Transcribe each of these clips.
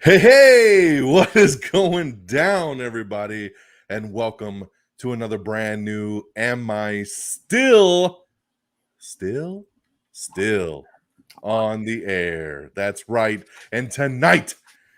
Hey, what is going down, everybody? And welcome to another brand new Am I Still on the Air? That's right. And tonight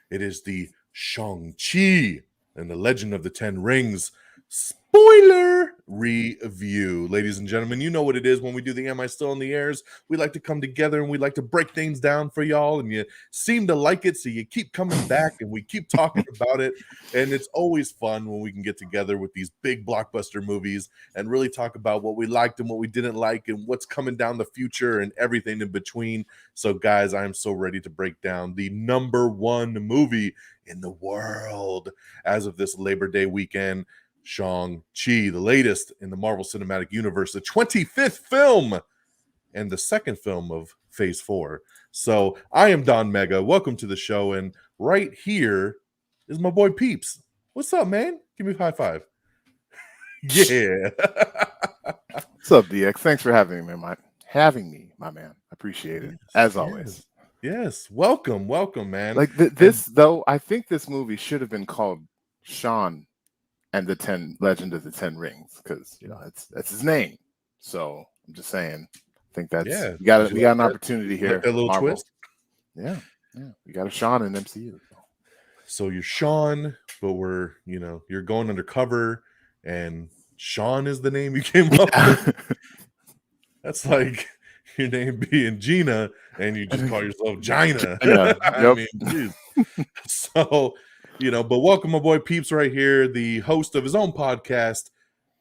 it is the Shang-Chi and the Legend of the Ten Rings spoiler review. Ladies and gentlemen, you know what it is when we do the Am I Still on the Airs. We like to come together and we like to break things down for y'all, and you seem to like it, so you keep coming back and we keep talking about it. And it's always fun when we can get together with these big blockbuster movies and really talk about what we liked and what we didn't like and what's coming down the future and everything in between. So, guys, I'm so ready to break down the number one movie in the world as of this Labor Day weekend, Shang-Chi, the latest in the Marvel Cinematic Universe, the 25th film and the second film of Phase 4. So I am DONMEGA. Welcome to the show. And right here is my boy Peeps. What's up, man? Give me a high five. Yeah. What's up, DX? Thanks for having me, my man. Appreciate it, as always. Yes. Welcome, man. Like though, I think this movie should have been called Sean and the Legend of the Ten Rings, because that's his name. So I'm just saying, I think that's we got an opportunity here. Like that little Marvel. twist. Yeah. We got a Sean in MCU. So you're Sean, but you're going undercover, and Sean is the name you came up with. That's like your name being Gina, and you just call yourself Gina. Yeah. I mean, geez. So, but welcome my boy Peeps right here, the host of his own podcast,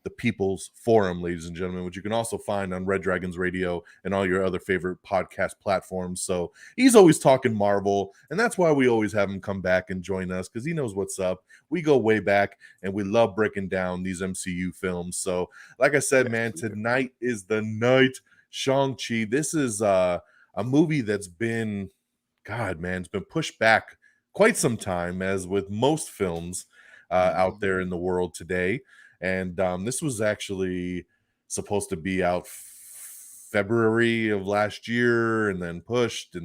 The People's Forum, ladies and gentlemen, which you can also find on Red Dragons Radio and all your other favorite podcast platforms. So he's always talking Marvel, and that's why we always have him come back and join us, because he knows what's up. We go way back, and we love breaking down these MCU films. So, like I said, man, tonight is the night. Shang-Chi. This is a movie that's been, it's been pushed back quite some time, as with most films out there in the world today. And this was actually supposed to be out February of last year, and then pushed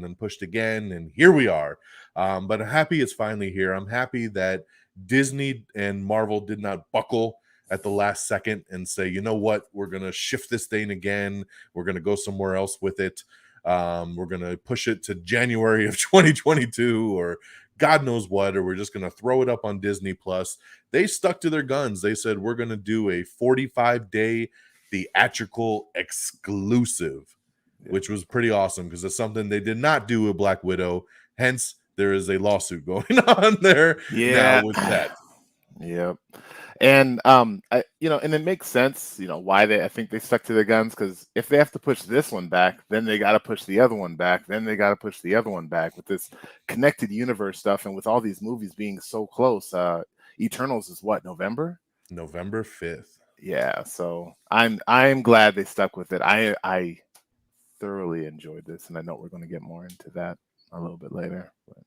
again, and here we are. But I'm happy it's finally here. I'm happy that Disney and Marvel did not buckle at the last second and say, you know what, we're going to shift this thing again. We're going to go somewhere else with it. We're going to push it to January of 2022 or God knows what, or we're just going to throw it up on Disney Plus. They stuck to their guns. They said, we're going to do a 45-day theatrical exclusive, which was pretty awesome, because it's something they did not do with Black Widow. Hence, there is a lawsuit going on there now with that. Yep. And and it makes sense, why I think they stuck to their guns, because if they have to push this one back, then they got to push the other one back, then they got to push the other one back with this connected universe stuff, and with all these movies being so close. Eternals is what, November 5th. Yeah, so I'm glad they stuck with it. I thoroughly enjoyed this, and I know we're going to get more into that a little bit later, but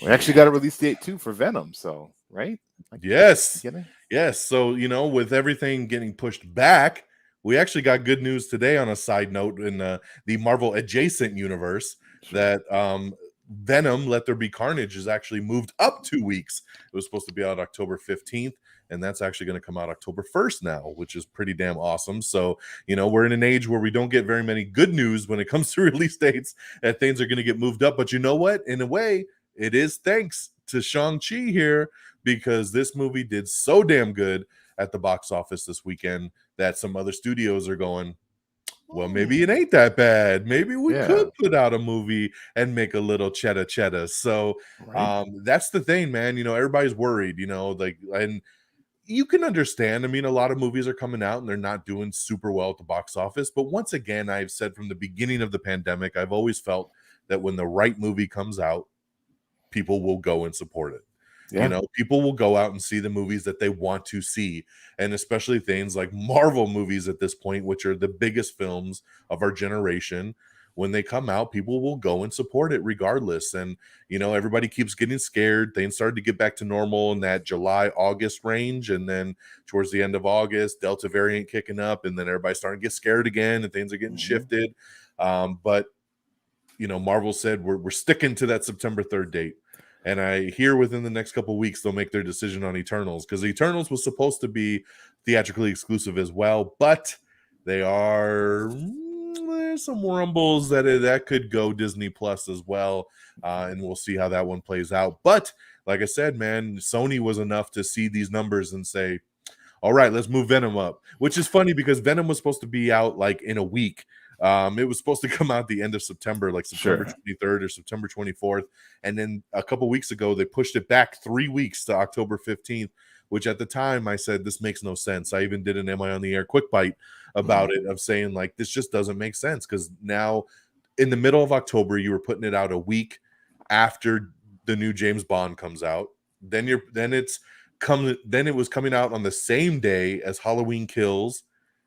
we actually got a release date too for Venom, so right? Yes. So, with everything getting pushed back, we actually got good news today on a side note in the Marvel adjacent universe that Venom Let There Be Carnage is actually moved up 2 weeks. It was supposed to be out October 15th, and that's actually going to come out October 1st now, which is pretty damn awesome. So, we're in an age where we don't get very many good news when it comes to release dates, that things are going to get moved up. But you know what? In a way, it is thanks to Shang-Chi here, because this movie did so damn good at the box office this weekend that some other studios are going, well, maybe it ain't that bad. Maybe we could put out a movie and make a little cheddar. So that's the thing, man. Everybody's worried, and you can understand. I mean, a lot of movies are coming out and they're not doing super well at the box office. But once again, I've said from the beginning of the pandemic, I've always felt that when the right movie comes out, people will go and support it. People will go out and see the movies that they want to see, and especially things like Marvel movies at this point, which are the biggest films of our generation. When they come out, people will go and support it regardless. And everybody keeps getting scared. Things started to get back to normal in that July-August range, and then towards the end of August, Delta variant kicking up, and then everybody's starting to get scared again, and things are getting shifted. But Marvel said we're sticking to that September 3rd date. And I hear within the next couple weeks they'll make their decision on Eternals, because Eternals was supposed to be theatrically exclusive as well, but they are there's some rumbles that that could go Disney Plus as well, and we'll see how that one plays out. But like I said, man, Sony was enough to see these numbers and say, all right, let's move Venom up, which is funny because Venom was supposed to be out like in a week. It was supposed to come out the end of September, like September 23rd or September 24th. And then a couple weeks ago, they pushed it back 3 weeks to October 15th, which at the time I said, this makes no sense. I even did an Am I on the Air quick bite about it, of saying like, this just doesn't make sense, because now in the middle of October, you were putting it out a week after the new James Bond comes out. Then it was coming out on the same day as Halloween Kills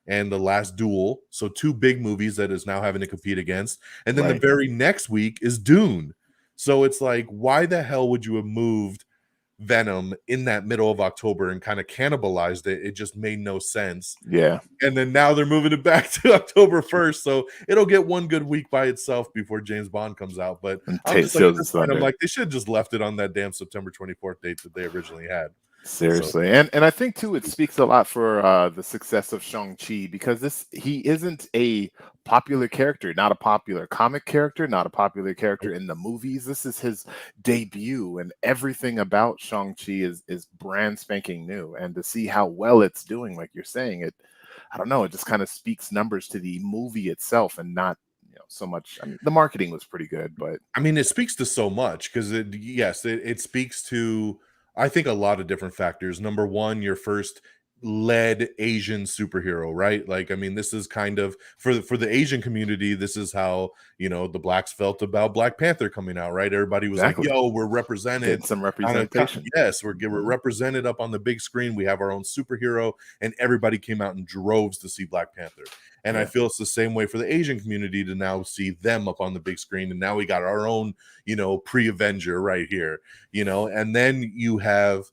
and The Last Duel. So 2 big movies that is now having to compete against. And then the very next week is Dune. So it's like, why the hell would you have moved Venom in that middle of October and kind of cannibalized it? It just made no sense. Yeah. And then now they're moving it back to October 1st. So it'll get one good week by itself before James Bond comes out. But I'm just like, at this point, I'm like, they should have just left it on that damn September 24th date that they originally had. Seriously. So, and I think too, it speaks a lot for the success of Shang-Chi, because he isn't a popular character, not a popular comic character, not a popular character in the movies. This is his debut, and everything about Shang-Chi is brand spanking new. And to see how well it's doing, like you're saying, I don't know, it just kind of speaks numbers to the movie itself, and not so much. I mean, the marketing was pretty good, but I mean, it speaks to so much, because it speaks to, I think, a lot of different factors. Number one, your first led Asian superhero, right? Like, I mean, this is kind of for the Asian community, this is how, the blacks felt about Black Panther coming out, right? Everybody was like, yo, we're represented. Getting some representation. Yes, we're represented up on the big screen. We have our own superhero, and everybody came out in droves to see Black Panther. And I feel it's the same way for the Asian community to now see them up on the big screen. And now we got our own, pre-Avenger right here, and then you have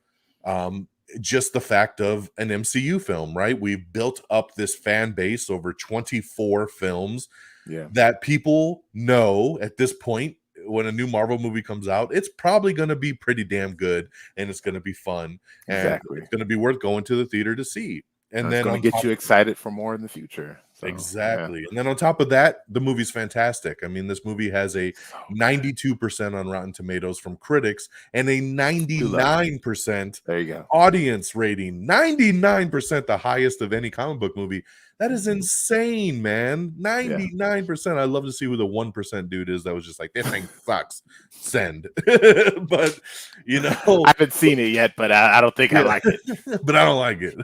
just the fact of an MCU film, right? We've built up this fan base over 24 films that people know at this point. When a new Marvel movie comes out, it's probably going to be pretty damn good, and it's going to be fun, and it's going to be worth going to the theater to see. And then it's going to get you excited for more in the future. So, exactly. And then on top of that, the movie's fantastic. I mean, this movie has a 92% on Rotten Tomatoes from critics and a 99% there you go audience rating. 99%, the highest of any comic book movie. That is insane, man. 99%. I'd love to see who the 1% dude is that was just like, this thing sucks. Send. But, I haven't seen it yet, but I don't think I like it. But I don't like it.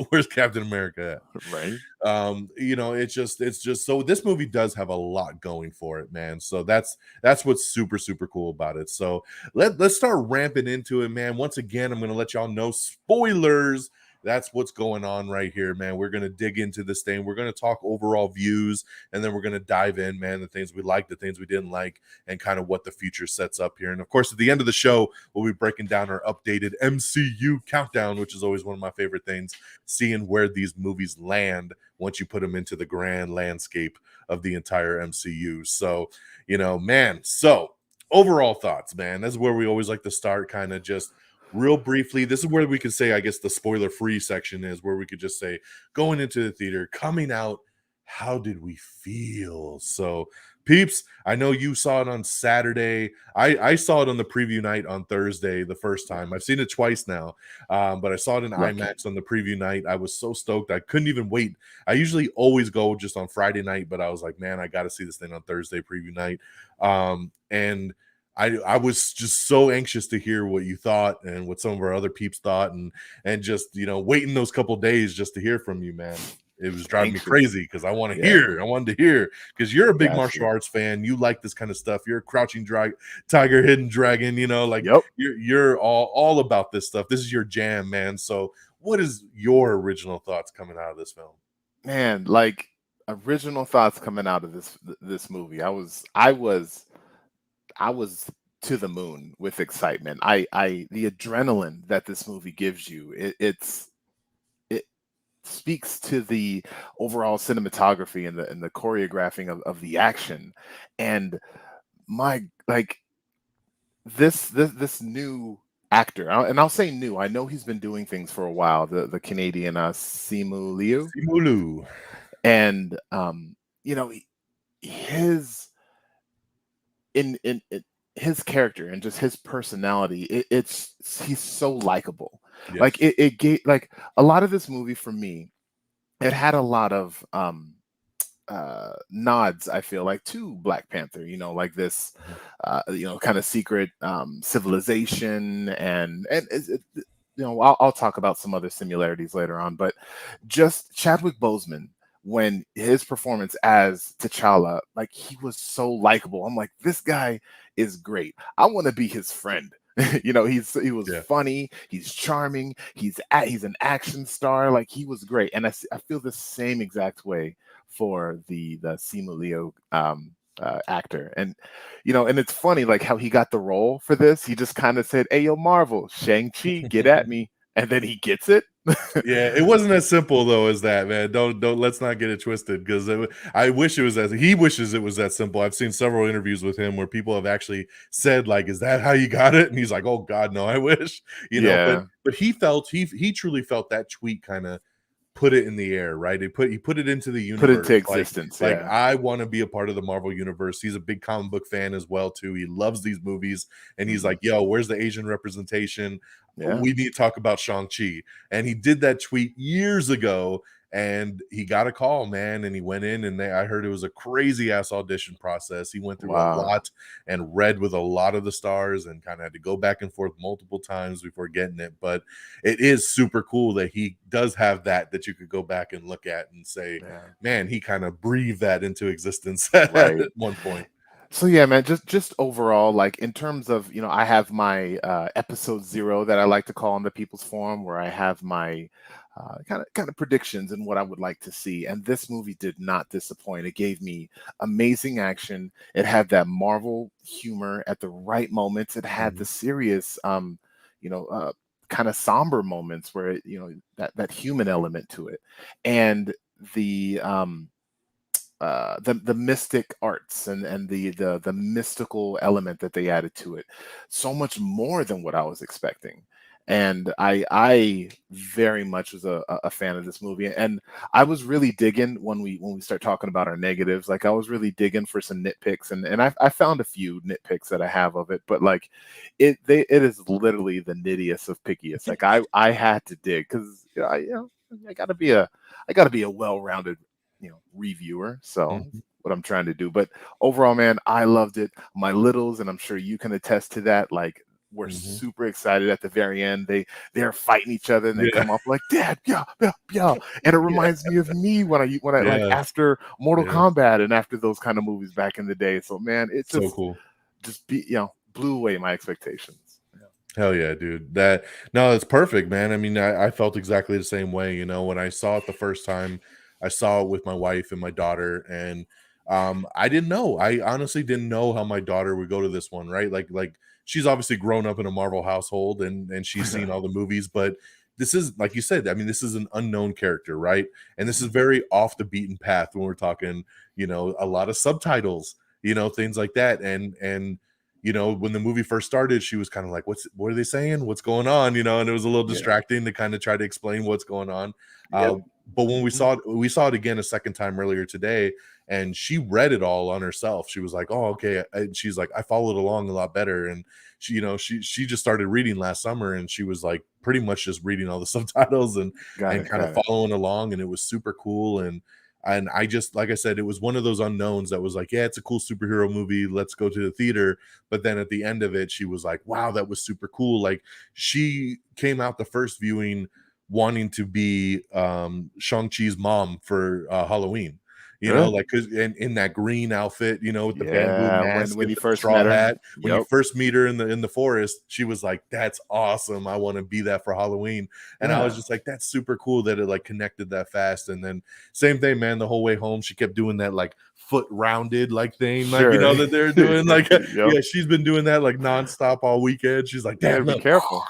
Where's Captain America at? Right. It's just so this movie does have a lot going for it, man. So that's what's super, super cool about it. So let's start ramping into it, man. Once again, I'm going to let y'all know, spoilers. That's what's going on right here, man. We're going to dig into this thing. We're going to talk overall views, and then we're going to dive in, man, the things we liked, the things we didn't like, and kind of what the future sets up here. And of course, at the end of the show, we'll be breaking down our updated MCU countdown, which is always one of my favorite things, seeing where these movies land once you put them into the grand landscape of the entire MCU. So, man, so overall thoughts, man. That's where we always like to start, kind of just real briefly. This is where we could say, I guess, the spoiler-free section is where we could just say, going into the theater, coming out, how did we feel? So, Peeps, I know you saw it on Saturday. I saw it on the preview night on Thursday the first time. I've seen it twice now, but I saw it in IMAX on the preview night. I was so stoked. I couldn't even wait. I usually always go just on Friday night, but I was like, man, I got to see this thing on Thursday preview night. And I was just so anxious to hear what you thought and what some of our other peeps thought, and just waiting those couple days just to hear from you, man. It was driving me crazy because I want to hear. I wanted to hear, because you're a big martial arts fan. You like this kind of stuff. You're a crouching tiger, hidden dragon. You're all about this stuff. This is your jam, man. So, what is your original thoughts coming out of this film? Man, like original thoughts coming out of this movie. I was to the moon with excitement. The adrenaline that this movie gives you, it speaks to the overall cinematography and the choreographing of the action. And this new actor, and I'll say new. I know he's been doing things for a while. The Canadian Simu Liu, Simulu. and you know, his in his character and just his personality, it's he's so likable. Like Yes. it gave like a lot of this movie for me, it had a lot of nods, I feel like, to Black Panther, like this Mhm. kind of secret civilization, and I'll talk about some other similarities later on, but just Chadwick Boseman, when his performance as T'Challa, like, he was so likable. I'm like, this guy is great. I want to be his friend. He was Yeah. funny, he's charming, he's an action star. Like, he was great, and I feel the same exact way for the Simu Liu actor. And it's funny, like, how he got the role for this. He just kind of said, "Hey, yo, Marvel, Shang-Chi, get at me," and then he gets it. Yeah, it wasn't as simple though as that, man. Don't let's not get it twisted, because I wish it was as he wishes it was that simple. I've seen several interviews with him where people have actually said, like, "Is that how you got it?" And he's like, "Oh God, no, I wish." But Yeah, he truly felt that tweet kind of put it in the air, right? He put it into the put universe. into Like existence. like Yeah. I want to be a part of the Marvel universe. He's a big comic book fan as well too. He loves these movies, and he's Hmm. like, "Yo, where's the Asian representation? Yeah. We need to talk about Shang-Chi." And he did that tweet years ago, and he got a call, man, and he went in, and I heard it was a crazy ass audition process. He went through a Wow. lot and read with a lot of the stars, and kind of had to go back and forth multiple times before getting it. But it is super cool that he does have that you could go back and look at and say, Yeah. man, he kind of breathed that into existence at Right. one point. So yeah, man, just overall, like, in terms of, I have my episode 0 that I like to call on the People's Forum, where I have my kind of predictions and what I would like to see. And this movie did not disappoint. It gave me amazing action. It had that Marvel humor at the right moments. It had the Mhm. serious you know, kind of somber moments where that human element to it. And the the mystic arts and the mystical element that they added to it, so much more than what I was expecting. And I very much was a fan of this movie, and I was really digging when we start talking about our negatives. Like, I was really digging for some nitpicks, and I found a few nitpicks that I have of it, but like, it is literally the nittiest of pickiest. Like, I had to dig, because I gotta be a well-rounded reviewer. So Mhm. what I'm trying to do. But overall, man, I loved it. My littles, and I'm sure you can attest to that, like, we're Mhm. super excited at the very end. They're fighting each other, and they Yeah. come up like, "Dad, yeah, yeah, yeah." And it Yeah. reminds me of me when I like, Yes. after Mortal Yeah. Kombat and after those kind of movies back in the day. So, man, it So just cool. blew away my expectations. Yeah. Hell yeah, dude. No, it's perfect, man. I mean, I felt exactly the same way. When I saw it the first time, I saw it with my wife and my daughter, and I didn't know. I honestly didn't know how my daughter would go to this one, right? Like she's obviously grown up in a Marvel household, and she's seen all the movies, but this is, like you said, I mean, this is an unknown character, right? And this is Mhm. very off the beaten path when we're talking, a lot of subtitles, things like that. And when the movie first started, she was kind of like, what are they saying? What's going on? And it was a little Yeah. distracting to kind of try to explain what's going on. Yep. But when Mhm. we saw it again a second time earlier today, and she read it all on herself. She was like, "Oh, okay." And she's like, "I followed along a lot better." And she just started reading last summer, and she was like pretty much just reading all the subtitles Got and it. kind of Got it. following along, and it was super cool. And I just, like I said, it was one of those unknowns that was like, yeah, it's a cool superhero movie. Let's go to the theater. But then at the end of it, she was like, wow, that was super cool. Like, she came out the first viewing wanting to be Shang-Chi's mom for Halloween. Really? Like, cause in that green outfit, with the bamboo Yeah. When mask when and you the first straw met her. hat. When you Yep. first meet her in the forest, she was like, "That's awesome. I want to be that for Halloween." And I was Yeah. just like, "That's super cool that it like connected that fast." And then same thing, man. The whole way home, she kept doing that like foot rounded like thing, like Sure. that they're doing. Like, Yep. yeah, she's been doing that like nonstop all weekend. She's like, You better "Damn, be no!" careful.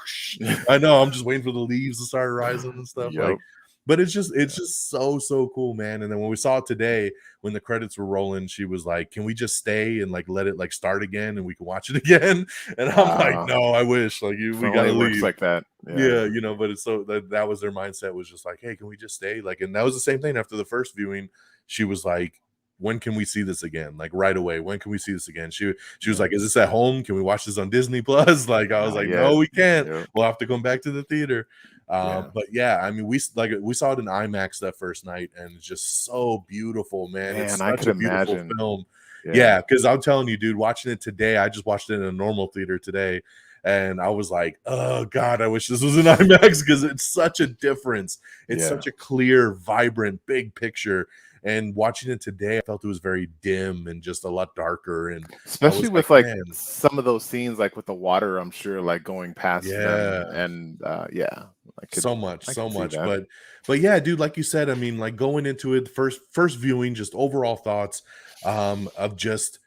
I know. I'm just waiting for the leaves to start rising and stuff. Like, Yep. But it's just so cool, man. And then when we saw it today, when the credits were rolling, she was like, "Can we just stay and like let it like start again and we can watch it again?" And I'm like, Wow. "No, I wish like If we only gotta it works leave." like that. Yeah, Yeah. but it's so that was their mindset was just like, "Hey, can we just stay?" Like, and that was the same thing after the first viewing. She was like, "When can we see this again?" Like right away. "When can we see this again?" She was Yeah. like, "Is this at home? Can we watch this on Disney Plus?" Like I was like, Yeah. "No, we can't. Yep. We'll have to come back to the theater." Yeah. But yeah, I mean, we saw it in IMAX that first night, and it's just so beautiful, man. Man, It's I such could a beautiful imagine. film. Yeah. Yeah, because I'm telling you, dude, watching it today, I just watched it in a normal theater today, and I was like, "Oh God, I wish this was an IMAX because it's such a difference. It's Yeah. such a clear, vibrant, big picture." And watching it today, I felt it was very dim and just a lot darker. And I Especially was like, with like "Man, some of those scenes, like with the water, I'm sure, like going past them, yeah." and yeah, I could, So much, I so could see much. that. But yeah, dude, like you said, I mean, like going into it, first viewing, just overall thoughts of just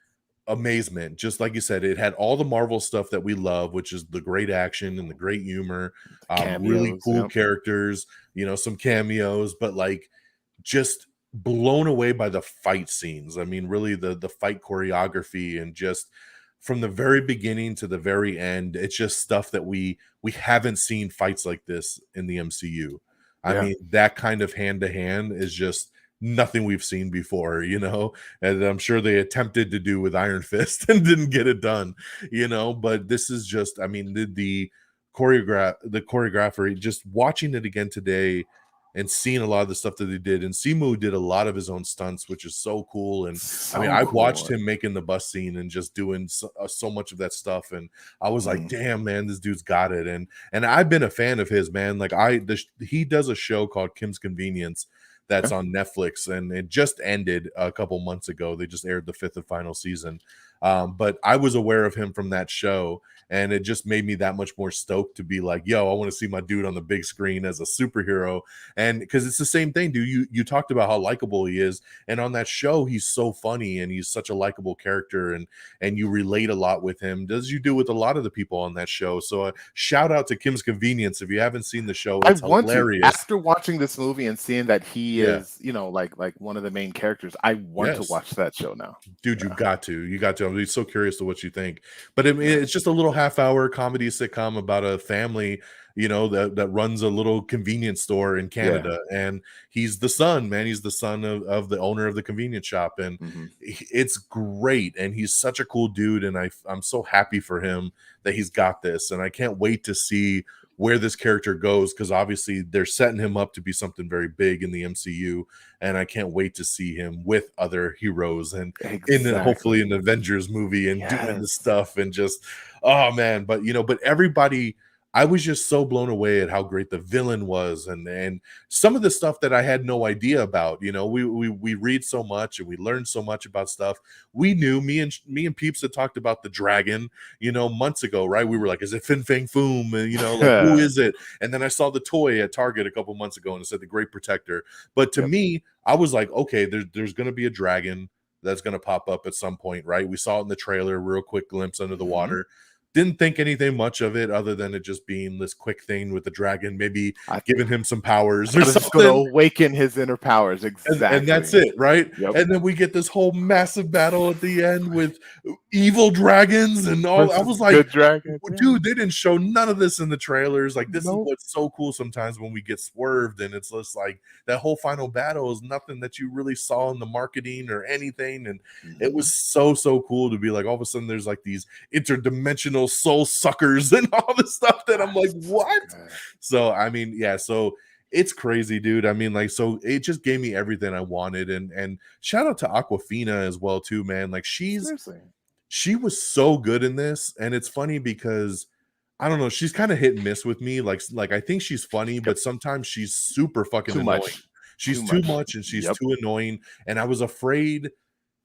amazement. Just like you said, it had all the Marvel stuff that we love, which is the great action and the great humor, really Cameos. cool Yep. characters, some cameos, but like just blown away by the fight scenes. I mean, really the fight choreography and just from the very beginning to the very end, it's just stuff that we haven't seen fights like this in the MCU. I Yeah. mean, that kind of hand to hand is just nothing we've seen before, and I'm sure they attempted to do with Iron Fist and didn't get it done, but this is just, I mean, the choreographer, just watching it again today and seeing a lot of the stuff that they did. And Simu did a lot of his own stunts, which is so cool. And I mean, So I watched cool. him making the bus scene and just doing so much of that stuff. And I was like, Mhm. damn, man, this dude's got it. And I've been a fan of his, man. Like he does a show called Kim's Convenience that's Yeah. on Netflix, and it just ended a couple months ago. They just aired the fifth and final season. But I was aware of him from that show, and it just made me that much more stoked to be like, yo, I want to see my dude on the big screen as a superhero. And because it's the same thing, dude. You talked about how likable he is, and on that show, he's so funny and he's such a likable character, and you relate a lot with him, as you do with a lot of the people on that show. So shout out to Kim's Convenience. If you haven't seen the show, I it's want to. hilarious. After watching this movie and seeing that he Yeah. is, like one of the main characters, I want to Yes. watch that show now. Dude, Yeah. you got to. I'm so curious to what you think. But I mean, Yeah. it's just a little half-hour comedy sitcom about a family, that runs a little convenience store in Yeah. Canada, and he's the son, man. He's the son of the owner of the convenience shop, and Hmm. it's great. And he's such a cool dude, and I'm so happy for him that he's got this, and I can't wait to see where this character goes, because obviously they're setting him up to be something very big in the MCU, and I can't wait to see him with other heroes and hopefully Exactly. an Avengers movie and doing the Yes. stuff and just, oh man. But everybody, I was just so blown away at how great the villain was, and some of the stuff that I had no idea about. We read so much and we learn so much about stuff. We knew, me and Peeps had talked about the dragon, months ago, right? We were like, is it Fin Fang Foom? And like, who is it? And then I saw the toy at Target a couple months ago and it said the Great Protector. But to Yep. me, I was like, okay, there's gonna be a dragon that's going to pop up at some point, right? We saw it in the trailer, real quick glimpse under the Hmm. water. Didn't think anything much of it other than it just being this quick thing with the dragon, maybe I giving him some powers or thought it was just going to something. awaken his inner powers. And that's Exactly. it, right? Yep. And then we get this whole massive battle at the end with evil dragons and all. I Versus was like, good dragons. Yeah. dude, they didn't show none of this in the trailers. Like, this is Nope. what's so cool sometimes when we get swerved, and it's just like that whole final battle is nothing that you really saw in the marketing or anything. And it Hmm. was so cool to be like, all of a sudden there's like these interdimensional soul suckers and all this stuff that I'm like, So what? good. So I mean, yeah, so it's crazy, dude. I mean, like, so it just gave me everything I wanted. And shout out to Aquafina as well, too, man. Like, Seriously. she was so good in this. And it's funny because I don't know, she's kind of hit and miss with me. Like I think she's funny, Yep. but sometimes she's super fucking Too annoying. much. She's Too too much. much and she's Yep. too annoying. And I was afraid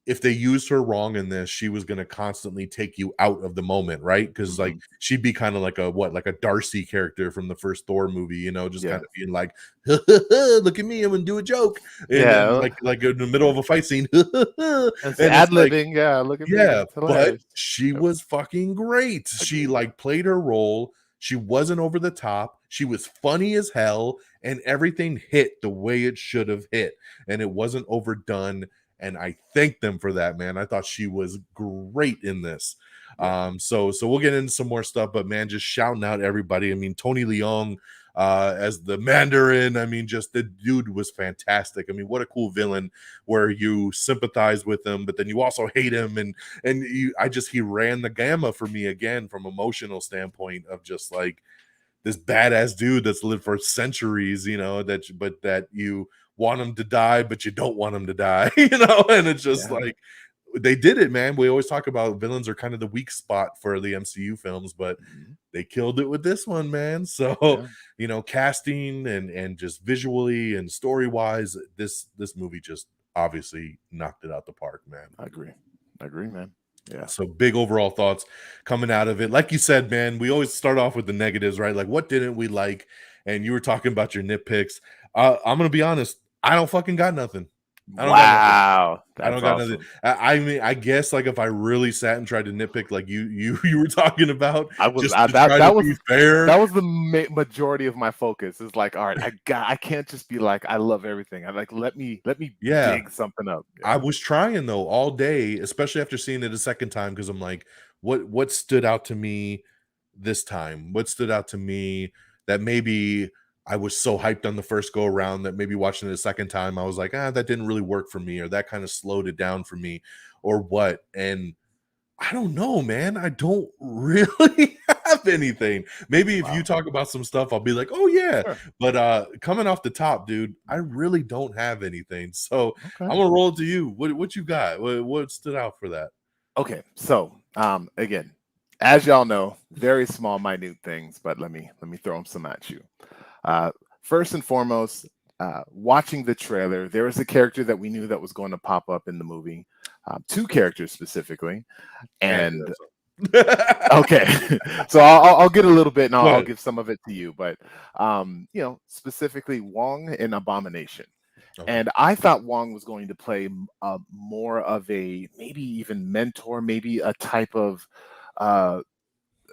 if they used her wrong in this, she was going to constantly take you out of the moment, right? Because like Hmm. she'd be kind of like like a Darcy character from the first Thor movie, just kind Yeah. of being like, "Look at me, I'm gonna do a joke," and then Yeah. like in the middle of a fight scene, It's and it's ad like, libbing. Yeah. Look at me. yeah, It's but hilarious. she Yep. was fucking great. She Agreed. like played her role. She wasn't over the top. She was funny as hell, and everything hit the way it should have hit, and it wasn't overdone. And I thank them for that, man. I thought she was great in this. So we'll get into some more stuff, but man, just shouting out everybody. I mean, Tony Leung as the Mandarin. I mean, just the dude was fantastic. I mean, what a cool villain where you sympathize with him, but then you also hate him, and he ran the gamma for me again from emotional standpoint of just like this badass dude that's lived for centuries, that you want him to die, but you don't want him to die, and it's just like they did it, man. We always talk about villains are kind of the weak spot for the MCU films, but they killed it with this one, man. So, casting and just visually and story-wise, this movie just obviously knocked it out the park, man. I agree, man. Yeah. So big overall thoughts coming out of it. Like you said, man, we always start off with the negatives, right? Like, what didn't we like? And you were talking about your nitpicks. I'm gonna be honest. I don't fucking got nothing. I don't got nothing. I mean, I guess like if I really sat and tried to nitpick, like you were talking about, that was fair. That was the majority of my focus. Is like, all right, I can't just be like, I love everything. I like let me dig something up. I was trying though all day, especially after seeing it a second time, because I'm like, what stood out to me this time? What stood out to me that maybe I was so hyped on the first go around that maybe watching it a second time, I was like, that didn't really work for me, or that kind of slowed it down for me, or what? And I don't know, man. I don't really have anything. Maybe if you talk about some stuff, I'll be like, oh yeah. Sure. But coming off the top, dude, I really don't have anything. So I'm gonna roll it to you. What you got? What stood out for that? Okay, so again, as y'all know, very small, minute things, but let me throw them some at you. First and foremost, watching the trailer, there was a character that we knew that was going to pop up in the movie, two characters specifically, and okay, so I'll get a little bit and I'll give some of it to you, but specifically Wong and Abomination. Okay. And I thought Wong was going to play more of a maybe even mentor, maybe a type of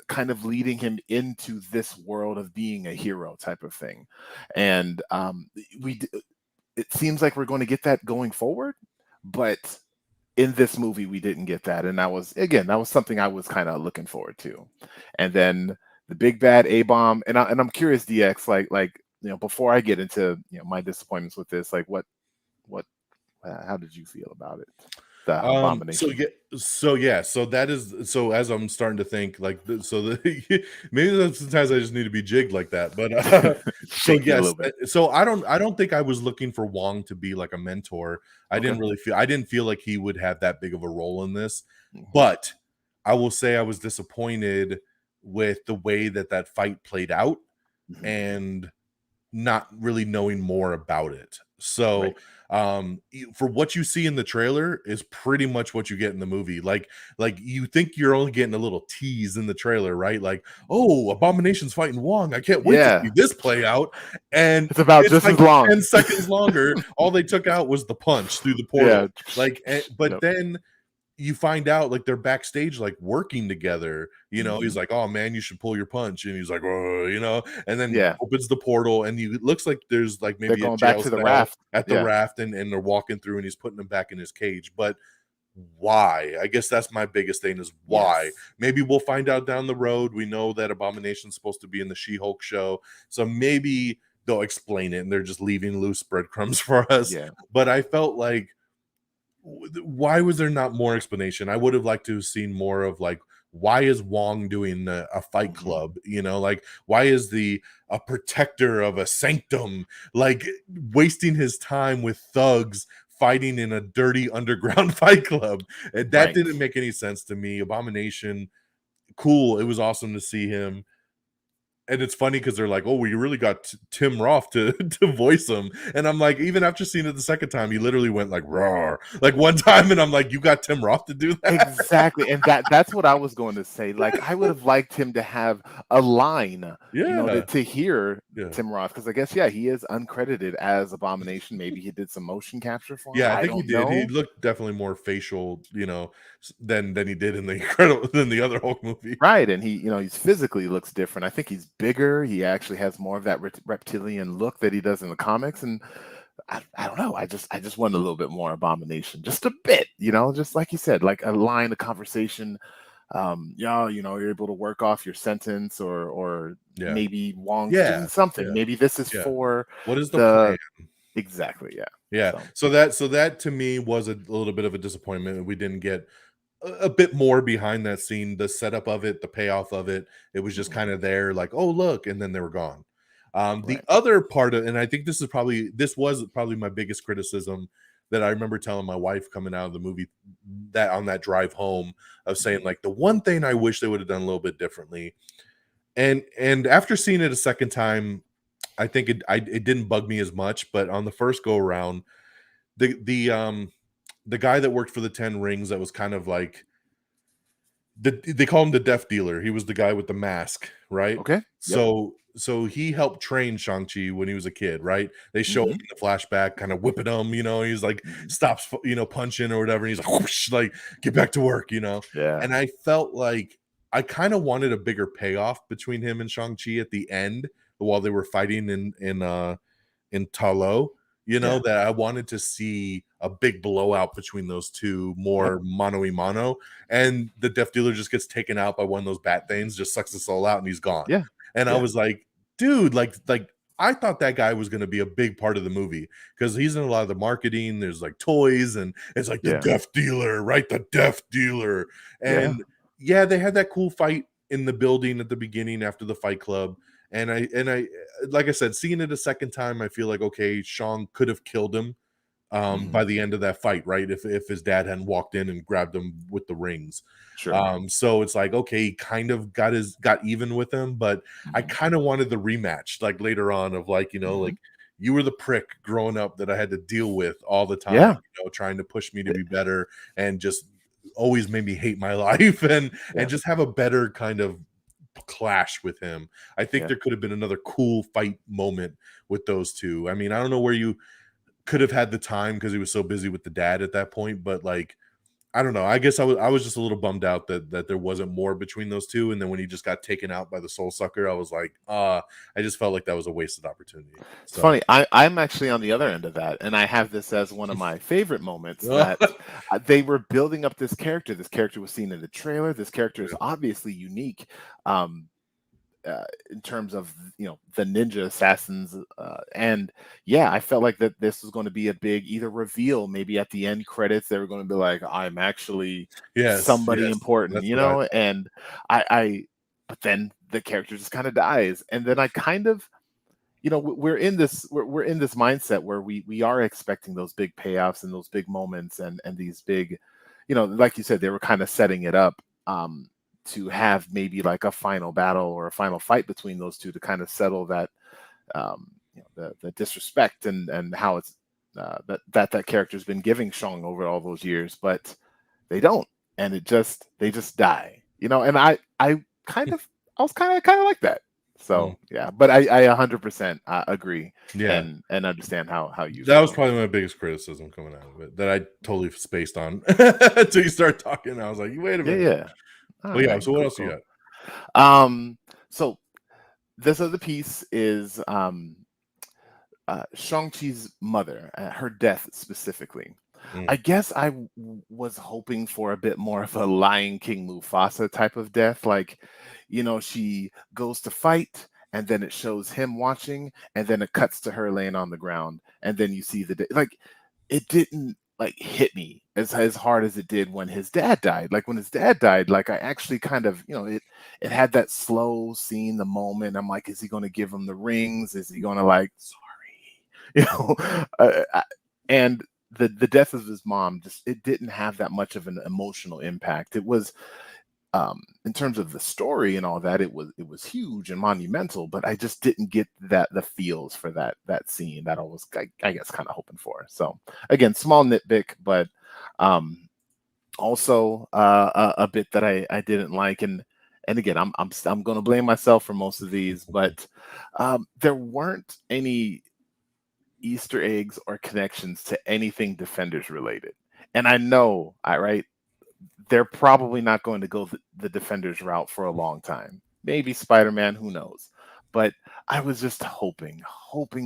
kind of leading him into this world of being a hero type of thing. And it seems like we're going to get that going forward, but in this movie we didn't get that. And that was something I was kind of looking forward to. And then the big bad A-bomb, and I'm curious, DX, like before I get into my disappointments with this, like what how did you feel about it? The Abomination. So that is so as I'm starting to think like maybe sometimes I just need to be jigged like that, but so yes, so I don't think I was looking for Wong to be like a mentor. I didn't feel like he would have that big of a role in this, but I will say I was disappointed with the way that fight played out and not really knowing more about it. So for what you see in the trailer is pretty much what you get in the movie. Like you think you're only getting a little tease in the trailer, right? Like, oh, Abomination's fighting Wong. I can't wait to see this play out. And it's about just like as long. 10 seconds longer. All they took out was the punch through the portal. Yeah. Then you find out like they're backstage, like working together, he's like, oh man, you should pull your punch. And he's like, oh, and then opens the portal and it looks like there's like maybe they're going back to the raft at the raft and they're walking through and he's putting them back in his cage. But why? I guess that's my biggest thing is why. Yes. Maybe we'll find out down the road. We know that Abomination's supposed to be in the She-Hulk show. So maybe they'll explain it and they're just leaving loose breadcrumbs for us. Yeah. But I felt like, why was there not more explanation? I would have liked to have seen more of like, why is Wong doing a fight club? Like why is a protector of a sanctum like wasting his time with thugs fighting in a dirty underground fight club? And that didn't make any sense to me. Abomination, cool. It was awesome to see him. and it's funny because they're like, "Oh, well, you really got Tim Roth to to voice him," and I'm like, even after seeing it the second time, he literally went like "roar" like one time, and I'm like, "You got Tim Roth to do that?" Exactly, and that's what I was going to say. Like, I would have liked him to have a line, Yeah, to hear yeah, Tim Roth, because I guess, yeah, he is uncredited as Abomination. Maybe he did some motion capture for him. yeah. I I think he don't did. He know. looked definitely more facial, than he did in the incredible than the other Hulk movie. Right, and he's physically looks different. I think he's bigger. He actually has more of that reptilian look that he does in the comics, and I don't know. I just want a little bit more Abomination, just a bit, just like you said, like a line of conversation. Yeah, you're able to work off your sentence, or Yeah, maybe Wong's doing yeah, something. yeah, Maybe this is yeah. for What is the plan? the exactly, yeah. Yeah. So So that to me was a little bit of a disappointment. We didn't get a bit more behind that scene, the setup of it, the payoff of it. It was just mhm, kind of there, like, oh look, and then they were gone. The right. other part of, and I think this was probably my biggest criticism that I remember telling my wife coming out of the movie, that on that drive home, of saying Mhm, like the one thing I wish they would have done a little bit differently. And after seeing it a second time, I think it didn't bug me as much. But on the first go around, the guy that worked for the Ten Rings, that was kind of like they call him the death dealer. He was the guy with the mask, right? okay. Yep. So he helped train Shang-Chi when he was a kid, right? They show him Hmm. in the flashback kind of whipping him, he's like Hmm. stops, punching or whatever, and he's like whoosh, like get back to work. Yeah. And I felt like I kind of wanted a bigger payoff between him and Shang-Chi at the end while they were fighting in Talo, Yeah. that I wanted to see a big blowout between those two, Yep. more mano a mano, and the Death Dealer just gets taken out by one of those bat things, just sucks the soul out, and he's gone. Yeah. And I Yeah. was like, dude, like I thought that guy was going to be a big part of the movie because he's in a lot of the marketing. There's like toys, and it's like the Yeah. Death Dealer, right? The Death Dealer, Yeah. and yeah, they had that cool fight in the building at the beginning after the Fight Club, and I like I said, seeing it a second time, I feel like okay, Shang could have killed him Hmm. by the end of that fight, right? If his dad hadn't walked in and grabbed him with the rings. Sure. So it's like okay, he kind of got even with him, but I Hmm. kind of wanted the rematch like later on of like, Hmm. like you were the prick growing up that I had to deal with all the time, Yeah. trying to push me to be better and just always made me hate my life and Yeah. just have a better kind of clash with him. I think Yeah. there could have been another cool fight moment with those two. I mean, I don't know where you could have had the time because he was so busy with the dad at that point, but like I don't know. I guess I was just a little bummed out that there wasn't more between those two. And then when he just got taken out by the soul sucker, I was like, I just felt like that was a wasted opportunity. It's So funny. I'm actually on the other end of that, and I have this as one of my favorite moments that they were building up this character. This character was seen in the trailer. This character is obviously unique. Um, in terms of the ninja assassins, and yeah, I felt like that this was going to be a big either reveal, maybe at the end credits they were going to be like, I'm actually yes, somebody yes, important, that's what I thought. and I but then the character just kind of dies, and then I kind of, we're in this mindset where we are expecting those big payoffs and those big moments, and these big, like you said, they were kind of setting it up, to have maybe like a final battle or a final fight between those two to kind of settle that, the disrespect, and how it's, that character's been giving Shang over all those years, but they don't, and they just die, and I kind of, I was kind of like that. Mm, So yeah, but I 100% agree, yeah, and understand how you that was feel. probably my biggest criticism coming out of it that I totally spaced on until you start talking. I was like, wait a Yeah, minute. yeah. All Well, yeah. right, So what cool, else you cool. got? So this other piece is, Shang-Chi's mother, her death specifically. Mm, I guess was hoping for a bit more of a Lion King Mufasa type of death. Like, she goes to fight, and then it shows him watching, and then it cuts to her laying on the ground, and then you see like, it didn't like hit me as hard as it did when his dad died. Like when his dad died, like I actually kind of, it had that slow scene, the moment. I'm like, is he going to give him the rings? Is he going to like, sorry, you know? And the death of his mom, just, it didn't have that much of an emotional impact. It was in terms of the story and all that, it was huge and monumental, but I just didn't get the feels for that scene that I was, I guess, kind of hoping for. So again, small nitpick, but also a bit that I didn't like, and again, I'm going to blame myself for most of these, but there weren't any Easter eggs or connections to anything Defenders related. And I know, right, they're probably not going to go the Defenders route for a long time. Maybe Spider-Man, who knows? But I was just hoping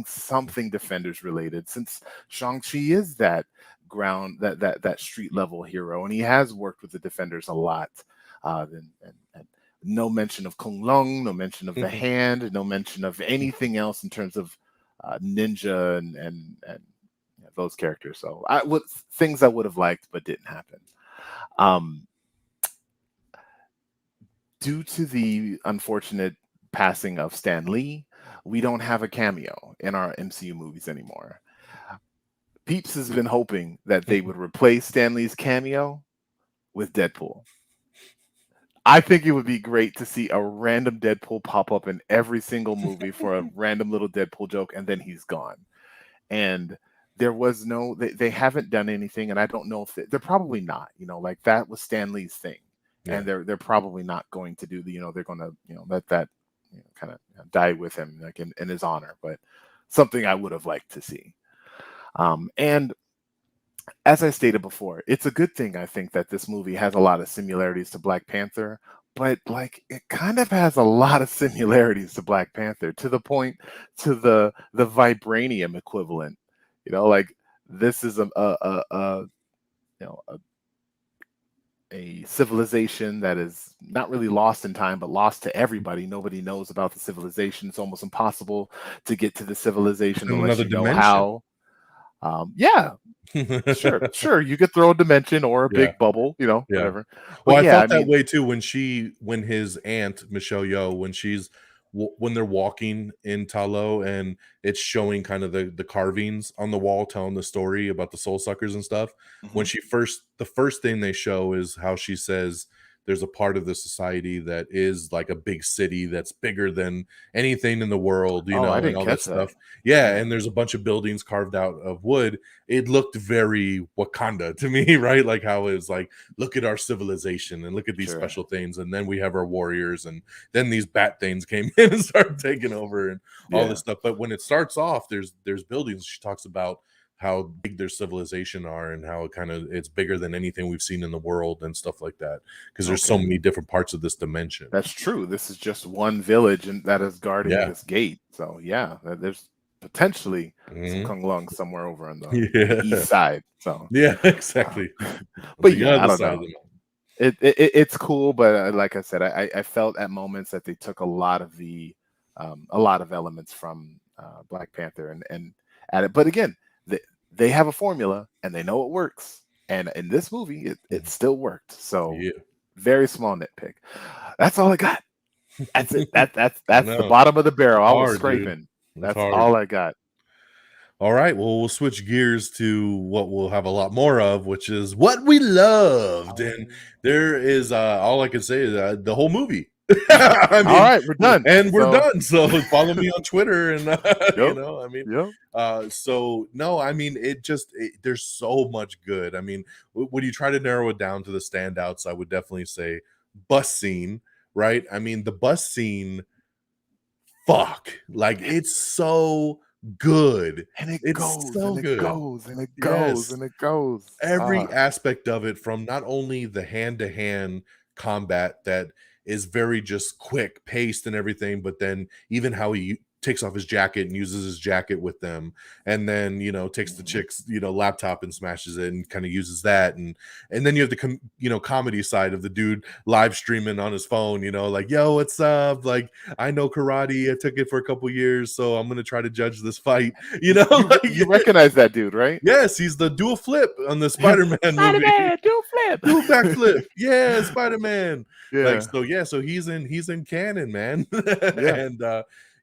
something Defenders related, since Shang-Chi is that that street level hero, and he has worked with the Defenders a lot. And no mention of Kung Lung, no mention of the Hand, no mention of anything else in terms of ninja and those characters. So things I would have liked but didn't happen. Due to the unfortunate passing of Stan Lee, we don't have a cameo in our MCU movies anymore. Peeps has been hoping that they would replace Stan Lee's cameo with Deadpool. I think it would be great to see a random Deadpool pop up in every single movie for a random little Deadpool joke, and then he's gone. And there was they haven't done anything, and I don't know if they're probably not, like that was Stan Lee's thing. Yeah. And they're probably not going to do they're going to, let that kind of die with him, like in his honor, but something I would have liked to see. And as I stated before, it's a good thing, I think, that this movie has a lot of similarities to Black Panther, but like it kind of has a lot of similarities to Black Panther, to the point to the vibranium equivalent. Like this is a civilization that is not really lost in time, but lost to everybody. Nobody knows about the civilization. It's almost impossible to get to the civilization unless you know how. Yeah, sure. You could throw a dimension or a big bubble, whatever. Well, I felt that way too when his aunt Michelle Yeoh, when they're walking in Talo and it's showing kind of the carvings on the wall telling the story about the soul suckers and stuff. When the first thing they show is how she says there's a part of the society that is like a big city that's bigger than anything in the world, and all that stuff. Yeah, and there's a bunch of buildings carved out of wood. It looked very Wakanda to me, right? Like how it was like, look at our civilization and look at these special things, and then we have our warriors, and then these bat things came in and started taking over and all this stuff. But when it starts off, there's buildings. She talks about how big their civilization are and how it's bigger than anything we've seen in the world and stuff like that, because there's so many different parts of this dimension. That's true. This is just one village and that is guarding this gate. So there's potentially some Kung Lung somewhere over on the east side. So exactly. But I don't know. It's cool, but like I said, I felt at moments that they took a lot of elements from Black Panther and added. But again, they have a formula and they know it works. And in this movie, it still worked. So very small nitpick. That's all I got. That's it. That's the bottom of the barrel. I was scraping. That's all I got. All right. Well, we'll switch gears to what we'll have a lot more of, which is what we loved. And there is all I can say is the whole movie. All right, we're done. And we're done. So follow me on Twitter and so no, I mean there's so much good. I mean, when you try to narrow it down to the standouts, I would definitely say bus scene, right? I mean, the bus scene, like it's so good. And it goes and it goes and it goes and it goes. Every aspect of it, from not only the hand-to-hand combat that is very just quick paced and everything, but then even how he takes off his jacket and uses his jacket with them, and then takes the chick's laptop and smashes it and kind of uses that, and then you have the comedy side of the dude live streaming on his phone, like, yo, what's up, like, I know karate, I took it for a couple years, so I'm gonna try to judge this fight. You recognize that dude, right? Yes, he's the dual flip on the Spider-Man movie. Dual flip, dual backflip. Spider-Man. So he's in canon, man. And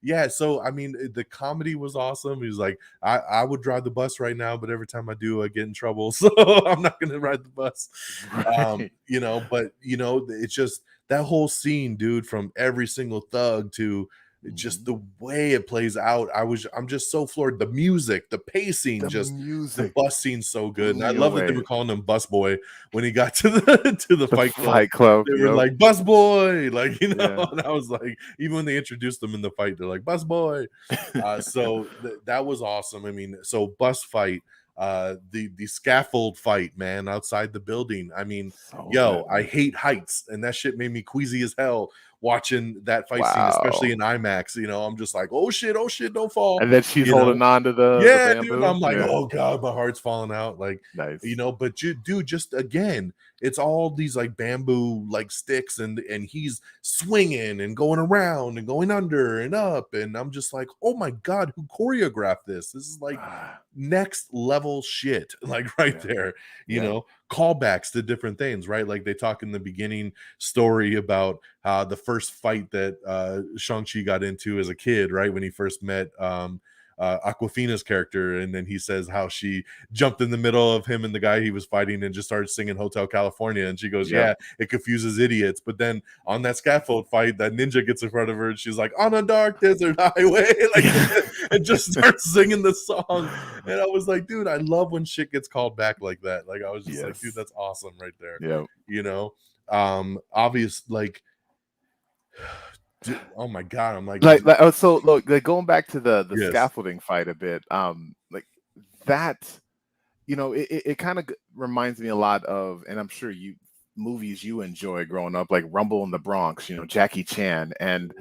Yeah, so I mean, the comedy was awesome. He was like, I would drive the bus right now, but every time I do, I get in trouble, so I'm not gonna ride the bus. Right. You know, but it's just that whole scene, dude, from every single thug to just Mhm. the way it plays out. I'm just so floored. The music, the pacing, The just the music bus scene's so good. blew And I me love that they were away. calling him Bus Boy when he got to the The fight club. Fight Club, They were yep. like, Bus Boy, like, Yeah. and I was like, even when they introduced them in the fight, they're like, Bus Boy. So that was awesome. I mean, so bus fight, the scaffold fight, man, outside the building. I mean, So yo, good, I man. hate heights, and that shit made me queasy as hell watching that fight scene, especially Wow. in IMAX. I'm just like, oh shit, don't fall. And then she's You know, holding on to the yeah, dude, bamboo. I'm like, Yeah. "Oh god, my heart's falling out," like, Nice. but dude, just again, it's all these, like, bamboo, like, sticks, and he's swinging and going around and going under and up, and I'm just like, "Oh my god, who choreographed this? This is, like, Ah, next level shit," like, right yeah. there, Yep. callbacks to different things, right? Like, they talk in the beginning story about, the first fight that, Shang-Chi got into as a kid, right? When he first met, Aquafina's character, and then he says how she jumped in the middle of him and the guy he was fighting and just started singing Hotel California, and she goes, Yep. yeah, it confuses idiots. But then on that scaffold fight, that ninja gets in front of her and she's like, on a dark desert highway, like, and just starts singing the song. And I was like, dude, I love when shit gets called back like that. Like, I was just like, dude, Yes. that's awesome right there. Yep. you know Obvious, like, dude, oh my god, I'm like, Oh, so look, like going back to the yes. scaffolding fight a bit, like that, it kind of reminds me a lot of, and I'm sure you movies you enjoy growing up, like Rumble in the Bronx, Jackie Chan, and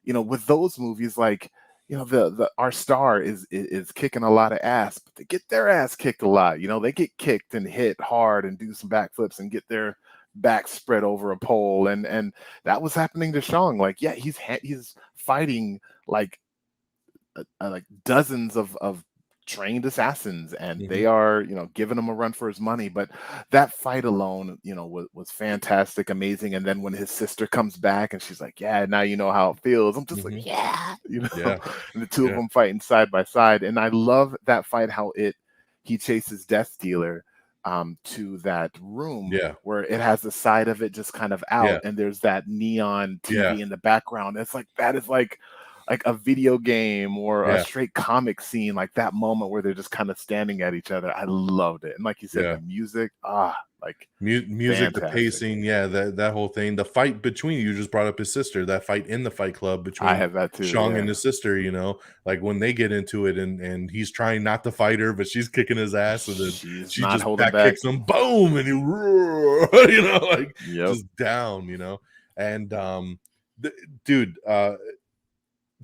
with those movies, like the our star is kicking a lot of ass, but they get their ass kicked a lot. They get kicked and hit hard and do some backflips and get their back spread over a pole, and that was happening to Shang. Like, yeah, he's fighting like like dozens of trained assassins, and Mhm. they are giving him a run for his money. But that fight alone was fantastic, amazing. And then when his sister comes back and she's like, yeah, now you know how it feels, I'm just like, Mhm. yeah, Yeah, and the two of yeah, them fighting side by side. And I love that fight, how he chases Death Dealer to that room yeah, where it has the side of it just kind of yeah, out, and there's that neon yeah, TV in the background. It's like, that is like a video game or a yeah, straight comic scene, like that moment where they're just kind of standing at each other. I loved it. And like you said, yeah. the music, like Music, the fantastic. pacing, yeah, that whole thing. The fight between, you just brought up his sister, that fight in the Fight Club I between have that too. Shang and Yeah. his sister, like when they get into it, and he's trying not to fight her, but she's kicking his ass, and then She's she not just holding back back. kicks him, boom, and he roar, like Yep. just down, and th- dude,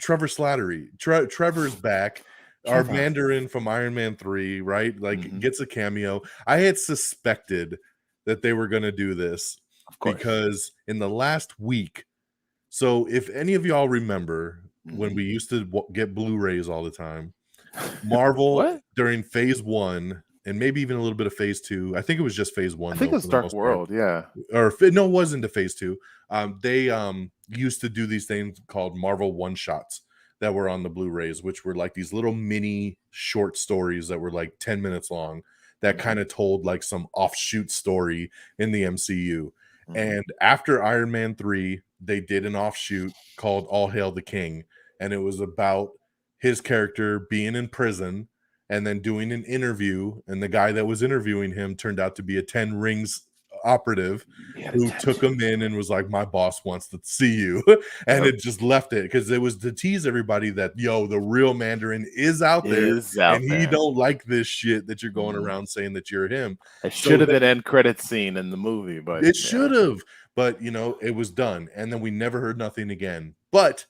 Trevor Slattery. Trevor's back. Our Trevor. Mandarin from Iron Man 3, right? Like, Hmm. gets a cameo. I had suspected that they were going to do this Of course. because in the last week, so if any of y'all remember when Hmm. we used to get Blu-rays all the time, Marvel What? during phase 1 and maybe even a little bit of phase 2. I think it was just phase I 1 think though, it for was the Dark most part, World. Yeah. or no, it wasn't to phase 2. They used to do these things called Marvel one shots that were on the Blu-rays, which were like these little mini short stories that were like 10 minutes long, that Hmm. kind of told like some offshoot story in the MCU. Hmm. And after Iron Man 3, they did an offshoot called All Hail the King, and it was about his character being in prison and then doing an interview, and the guy that was interviewing him turned out to be a 10 Rings operative He had who took him attention. in and was like, my boss wants to see you. And Yep. it just left it because it was to tease everybody that, yo, the real Mandarin is out there, Is and out he there. don't like this shit that you're going Hmm. around saying that you're him. It should So have that been end credit scene in the movie, but it yeah. should have, but it was done, and then we never heard nothing again. But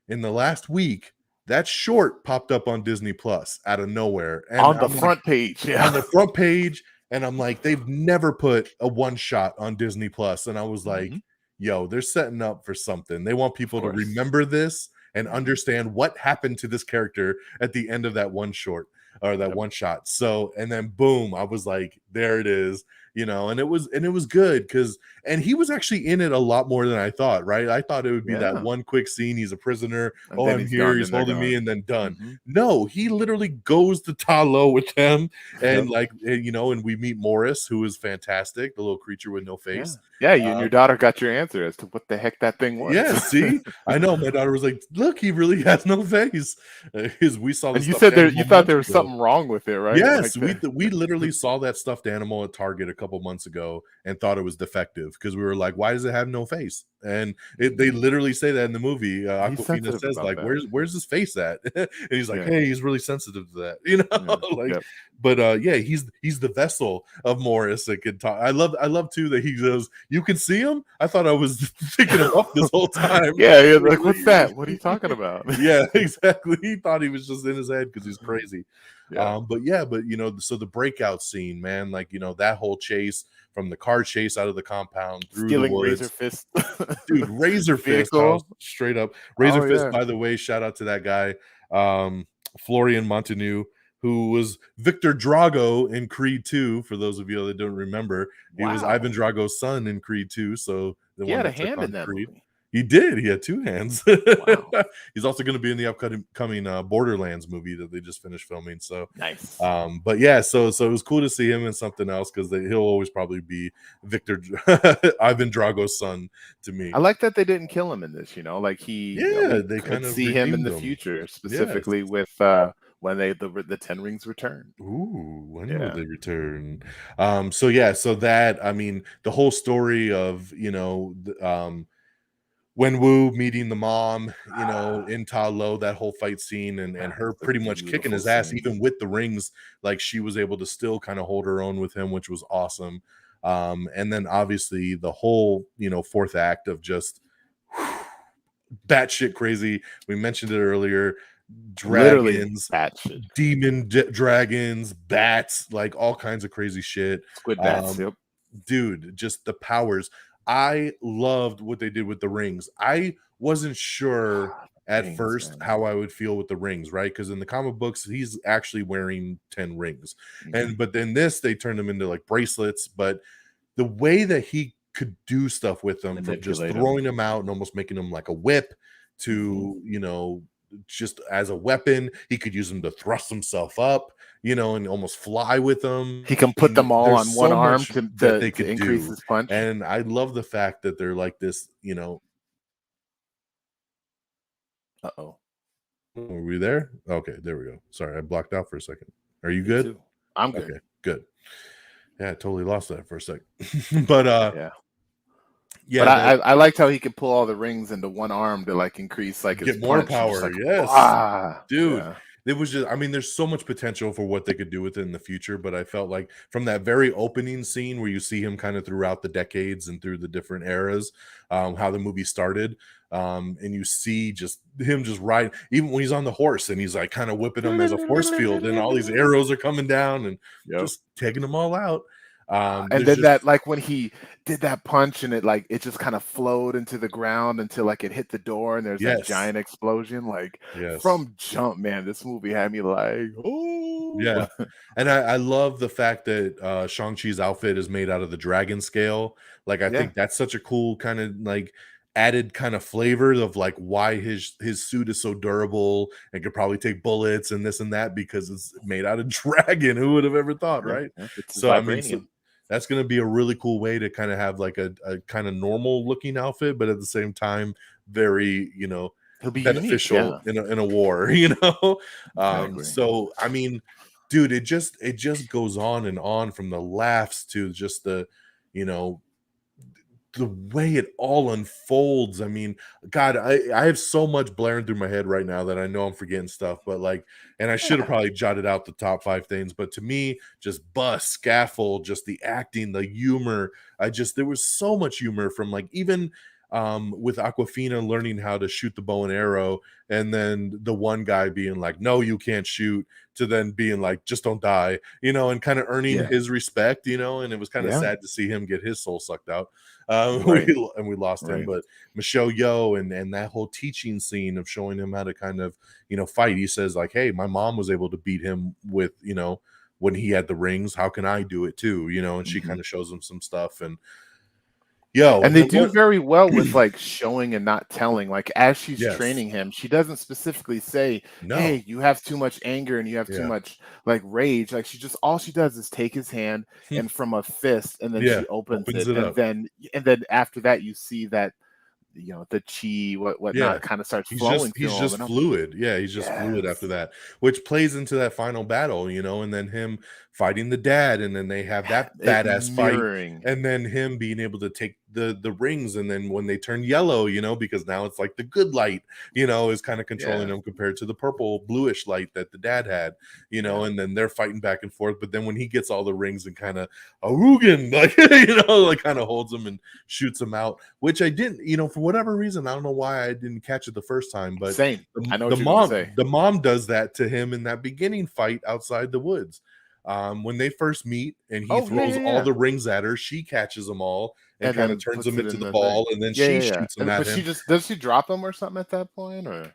in the last week, that short popped up on Disney Plus out of nowhere, and On the I'm like, front page. on Yeah. the front page, and I'm like, they've never put a one shot on Disney Plus, and I was like, Hmm. yo, they're setting up for something. They want Of people to course. remember this and Hmm. understand what happened to this character at the end of that one short, or that Yep. one shot. So, and then boom, I was like, there it is. and it was good because and he was actually in it a lot more than I thought, right? I thought it would be that Yeah. one quick scene, he's a prisoner, And oh, then I'm he's here, gone, he's then they're holding me, gone. and then done. Mhm. No, he literally goes to Talo with them, Yep. and and we meet Morris, who is fantastic, the little creature with no Yeah. face. Yeah, you and uh, your daughter got your answer as to what the heck that thing was. yeah, see, I know, my daughter was like, look, he really has no face, because we saw the And you stuffed said you animal thought there months was ago. something wrong with it, right? Yes, Like the we literally saw that stuffed animal at Target a couple months ago and thought it was defective because we were like, "Why does it have no face?" And they Mhm. literally say that in the movie. He's Aquafina sensitive says about like, that. "Where's his face at?" And he's like, Yeah. "Hey, he's really sensitive to that," you know, Yeah. like. Yep. But yeah, he's the vessel of Morris that could talk. I love too that he goes, "You can see him." I thought I was thinking him up this whole time. Yeah, yeah, like, "What's that? What are you talking about?" Yeah, exactly. He thought he was just in his head because he's crazy. Yeah. But yeah, but so the breakout scene, man, like that whole chase from the car chase out of the compound through the Stealing Razor woods, Fist dude, Razor Fist, vehicle. straight up Razor Oh, Fist. yeah. By the way, shout out to that guy, Florian Montagneux, who was Victor Drago in Creed 2. For those of you that don't remember, he was Ivan Wow. Drago's son in Creed 2, so the He one had a that took hand in on that Creed. movie. He did. He had two hands. Wow. He's also going to be in the upcoming Borderlands movie that they just finished filming. So, Nice. but yeah, so it was cool to see him in something else because he'll always probably be Victor Ivan Drago's son to me. I like that they didn't kill him in this, like Yeah, we they could kind of see him in redeemed the him. future, Yes. specifically with when the Ten Rings return. Ooh, when will Yeah. they return? So yeah, so that, I mean, the whole story of when Wu meeting the mom, in Ta Lo, that whole fight scene, and That her was a pretty much kicking beautiful his ass, scene. even with the rings, like she was able to still kind of hold her own with him, which was awesome. And then obviously the whole, fourth act of just batshit crazy. We mentioned it earlier. Literally Dragons, batshit. dragons, bats, like all kinds of crazy shit. Squid bats, Um, yep. dude, just the powers. I loved what they did with the rings. I wasn't sure at Rings, first man. how I would feel with the rings, right? Because in the comic books, he's actually wearing 10 rings. Mhm. But then this, they turned them into like bracelets. But the way that he could do stuff with them, from just Manipulate him. throwing them out and almost making them like a whip Mhm. to, just as a weapon, he could use them to thrust himself up, and almost fly with them. He can put And them all there's on one so arm much to that to they to could increase do. his punch. And I love the fact that they're like this, Uh-oh. are we there? Okay, there we go. Sorry, I blocked out for a second. Are you Me good? too. I'm good. Okay, good. Yeah, I totally lost that for a sec. But Yeah. But yeah, I liked how he could pull all the rings into one arm to, like, increase, like, his get more punch and just power. like, Yes. "Ah!" Dude, Yeah. it was just, I mean, there's so much potential for what they could do with it in the future, but I felt like from that very opening scene where you see him kind of throughout the decades and through the different eras, how the movie started, and you see just him just ride, even when he's on the horse and he's like kind of whipping them as a force field, and all these arrows are coming down and Yep. just taking them all out. And There's then just that, like, when he did that punch and it just kinda flowed into the ground until, like, it hit the door and there's that yes, giant explosion, like, yes. from jump, man, this movie had me like, Yeah. "Oh." And I love the fact that Shang-Chi's outfit is made out of the dragon scale. Like, I Yeah, think that's such a cool kind of like added kind of flavor of like why his suit is so durable and could probably take bullets and this and that because it's made out of dragon. Who would have ever thought, yeah, right? yeah, it's So I mean, so vibranium. that's gonna be a really cool way to kind of have like a kind of normal looking outfit, but at the same time, very, He'll be unique, beneficial yeah, in a war, you know. exactly. So I mean, dude, it just goes on and on, from the laughs to just you know the way it all unfolds. I mean, God, I have so much blaring through my head right now that I know I'm forgetting stuff, but like, and I should have Yeah, probably jotted out the top five things, but to me, just bust, scaffold, just the acting, the humor. There was so much humor from like even with Aquafina learning how to shoot the bow and arrow, and then the one guy being like, no, you can't shoot, to then being like, just don't die, and kind of earning yeah, his respect, and it was kind of yeah, sad to see him get his soul sucked out. right, We lost him, right. but Michelle Yeoh, and that whole teaching scene of showing him how to kind of fight. He says like, "Hey, my mom was able to beat him with when he had the rings, how can I do it too? And she kind of shows him some stuff, and yo, And and they then do what? very well with, like, showing and not telling, like, as she's Yes. training him, she doesn't specifically say, No. "Hey, you have too much anger and you have too Yeah. much, like, rage," like, all she does is take his hand and from a fist, and then Yeah. she opens Opens it, it up. and then after that, you see that, the chi, Yeah. whatnot kinda starts He's just flowing he's through him, just and I'm fluid. Yeah, he's just fluid after yes. that, which plays into that final battle, and then him fighting the dad, and then they have that It badass fight, mirroring. and then him being able to take the rings, and then when they turn yellow, because now it's like the good light, is kind of controlling Yeah, him compared to the purple bluish light that the dad had, yeah. and then they're fighting back and forth. But then when he gets all the rings and kind of Arugan, like like kind of holds him and shoots him out, which I didn't, for whatever reason, I don't know why I didn't catch it the first time, but Same. the, I know the what you're gonna mom say. the mom does that to him in that beginning fight outside the woods. When they first meet and he Oh, yeah, throws yeah, all yeah. the rings at her, she catches them all and And kind of then turns puts them it into in the the thing. ball, and then Yeah, she yeah, yeah. shoots them at But she him. just does she drop him or something at that point, or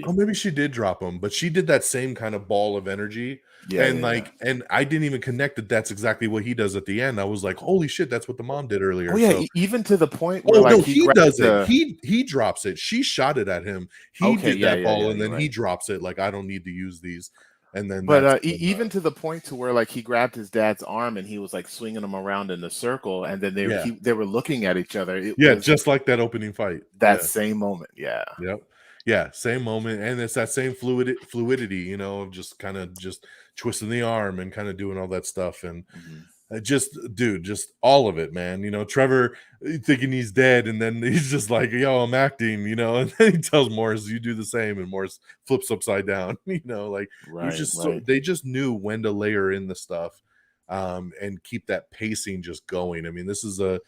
Oh, maybe? maybe she did drop him, but she did that same kind of ball of energy, Yeah, and yeah, yeah. I didn't even connect that that's exactly what he does at the end. I was like, "Holy shit, that's what the mom did Oh earlier." yeah, So, even to the point where oh like no, he he grabbed does it. the. He drops it. She shot it at him. He Okay, did yeah, that yeah, ball, yeah. and You're then he right. drops it like, "I don't need to use these," and then But that's when, even to the point to where like he grabbed his dad's arm and he was like swinging him around in a circle, and then yeah, they were looking at each other. It yeah, was just like that opening fight. that Yeah. same moment. Yeah. Yep. Yeah, same moment, and it's that same fluidity, of just kinda just twisting the arm and kinda doing all that stuff, and Mhm. just dude, just all of it, man. Trevor thinking he's dead, and then he's just like, "Yo, I'm acting," and then he tells Morris, "You do the same," and Morris flips upside down. Like it was Right, just so right. they just knew when to layer in the stuff, and keep that pacing just going. I mean, this is a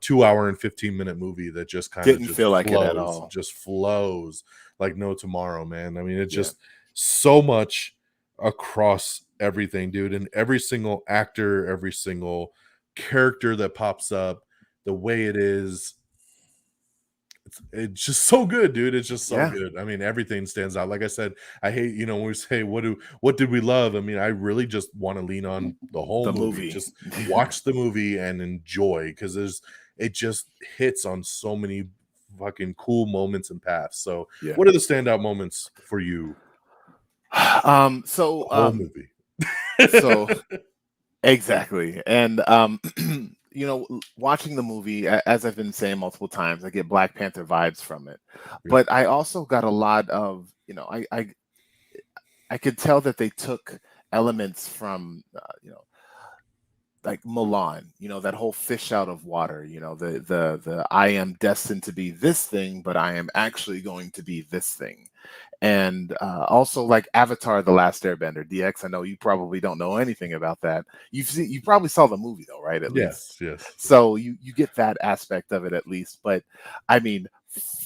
2 hour and 15-minute movie that just kind of Didn't feel like it at all. just flows like no tomorrow, man. I mean, it's Yeah. just so much across everything, dude, and every single actor, every single character that pops up, the way it is, it's just so good, dude. It's just so Yeah. good. I mean, everything stands out. Like I said, I hate, when we say what did we love? I mean, I really just want to lean on the whole The movie. movie. Just watch the movie and enjoy, because it just hits on so many fucking cool moments and paths. So, Yeah. what are the standout moments for you? So The whole movie. so exactly. And watching the movie, as I've been saying multiple times, I get Black Panther vibes from it. Yep. But I also got a lot of, I could tell that they took elements from like Milan, that whole fish out of water, the I am destined to be this thing, but I am actually going to be this thing. And also like Avatar: The Last Airbender, DX. I know you probably don't know anything about that. You probably saw the movie though, right? At least. Yes, yes. So you get that aspect of it at least. But I mean,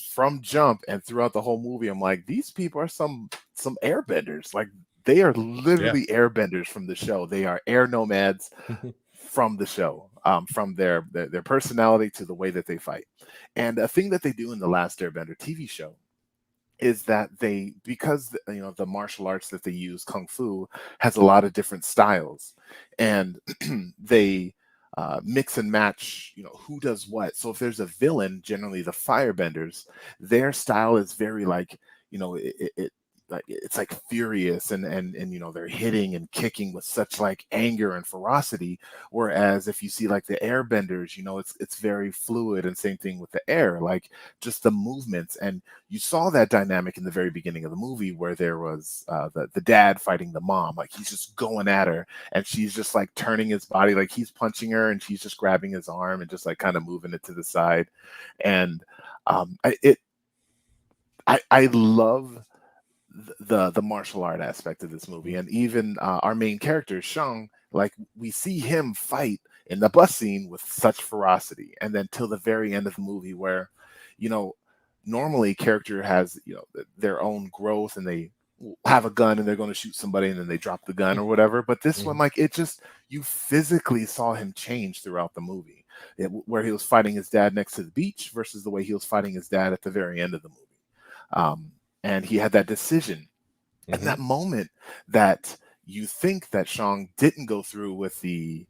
from jump and throughout the whole movie, I'm like, these people are some airbenders. Like they are Yeah. literally airbenders from the show. They are air nomads from the show, from their personality to the way that they fight. And a thing that they do in the Last Airbender TV show is that because the martial arts that they use, kung fu, has a lot of different styles, and they mix and match, who does what. So if there's a villain, generally the firebenders, their style is very like, like it's like furious, and they're hitting and kicking with such like anger and ferocity. Whereas if you see like the airbenders, it's very fluid, and same thing with the air, like just the movements. And you saw that dynamic in the very beginning of the movie where there was the dad fighting the mom, like he's just going at her, and she's just like turning his body, like he's punching her, and she's just grabbing his arm and just like kind of moving it to the side. And I love the martial art aspect of this movie. And even our main character Shang, like we see him fight in the bus scene with such ferocity, and then till the very end of the movie where you know normally character has their own growth, and they have a gun and they're going to shoot somebody and then they drop the gun or whatever. But this one, Mhm. like, it just, you physically saw him change throughout the movie, where he was fighting his dad next to the beach versus the way he was fighting his dad at the very end of the movie. um, and he had that decision and Mhm. that moment that you think that Shang didn't go through with the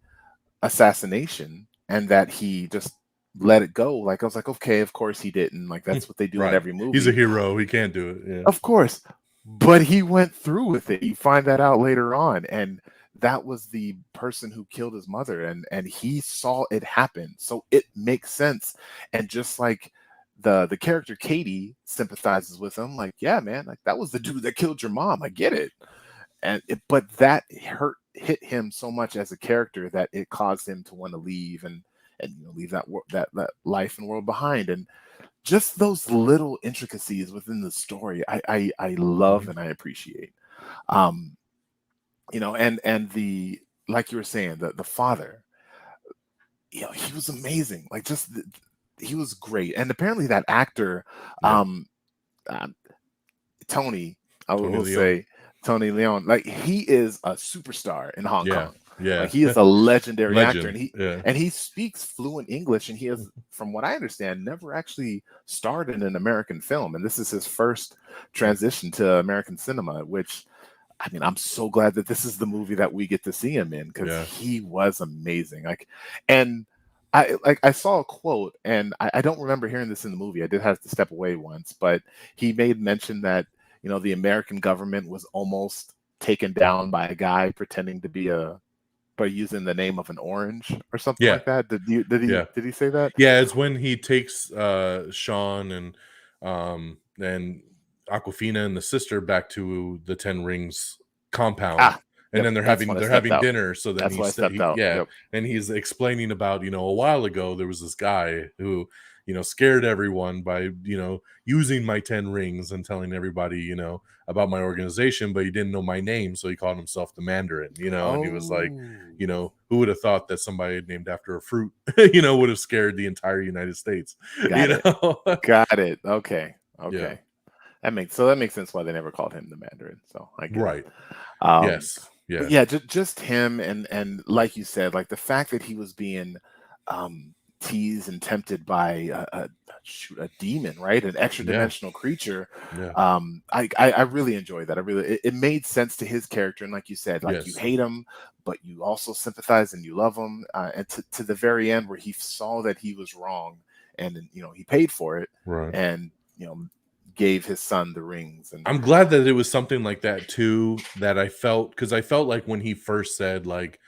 assassination and that he just let it go. Like I was like, okay, of course he didn't. Like that's what they do in Right. every He's a movie. hero. He can't do it. Yeah. Of course. But he went through with it. You find that out later on. And that was the person who killed his mother. And he saw it happen. So it makes sense. And just like the character Katie sympathizes with him, like, yeah, man, like that was the dude that killed your mom. I get it. But that hit him so much as a character that it caused him to want to leave and leave that life and world behind. And just those little intricacies within the story, I love and I appreciate. Um, and the like you were saying, the father, he was amazing. Like he was great, and apparently that actor, Yeah. uh, Tony, I Tony will Leon. say Tony Leon, like he is a superstar in Hong Yeah. Kong. Yeah. Like he is a legendary actor, and Legend. Yeah. he speaks fluent English, and he has, from what I understand, never actually starred in an American film, and this is his first transition to American cinema. Which, I mean, I'm so glad that this is the movie that we get to see him in because Yeah. he was amazing. And I saw a quote, and I don't remember hearing this in the movie. I did have to step away once, but he made mention that the American government was almost taken down by a guy pretending to be by using the name of an orange or something Yeah. like that. Did he say that? Yeah, it's when he takes Sean and Aquafina and the sister back to the Ten Rings compound, Ah, and yep. then they're That's when I stepped having out. dinner. So then That's why I stepped out. yeah, Yep. and he's explaining about a while ago there was this guy who scared everyone by using my 10 rings and telling everybody about my organization, but he didn't know my name, so he called himself the Mandarin. And he was like, Oh, who would have thought that somebody named after a fruit, would have scared the entire United States, got it. Got it. Okay. Yeah. Okay. That makes sense why they never called him the Mandarin. So I get it. Right. Um, Yes. but Yeah. yeah, just him and like you said, like the fact that he was being teased and tempted by a demon, right? An extra Yeah. dimensional creature. Yeah. I really enjoyed that. It made sense to his character, and like you said, like you Yes. hate him, but you also sympathize and you love him. And to the very end, where he saw that he was wrong, and he paid for it, Right. and gave his son the rings. And I'm glad that it was something like that too, that I felt, because I felt like when he first said, like,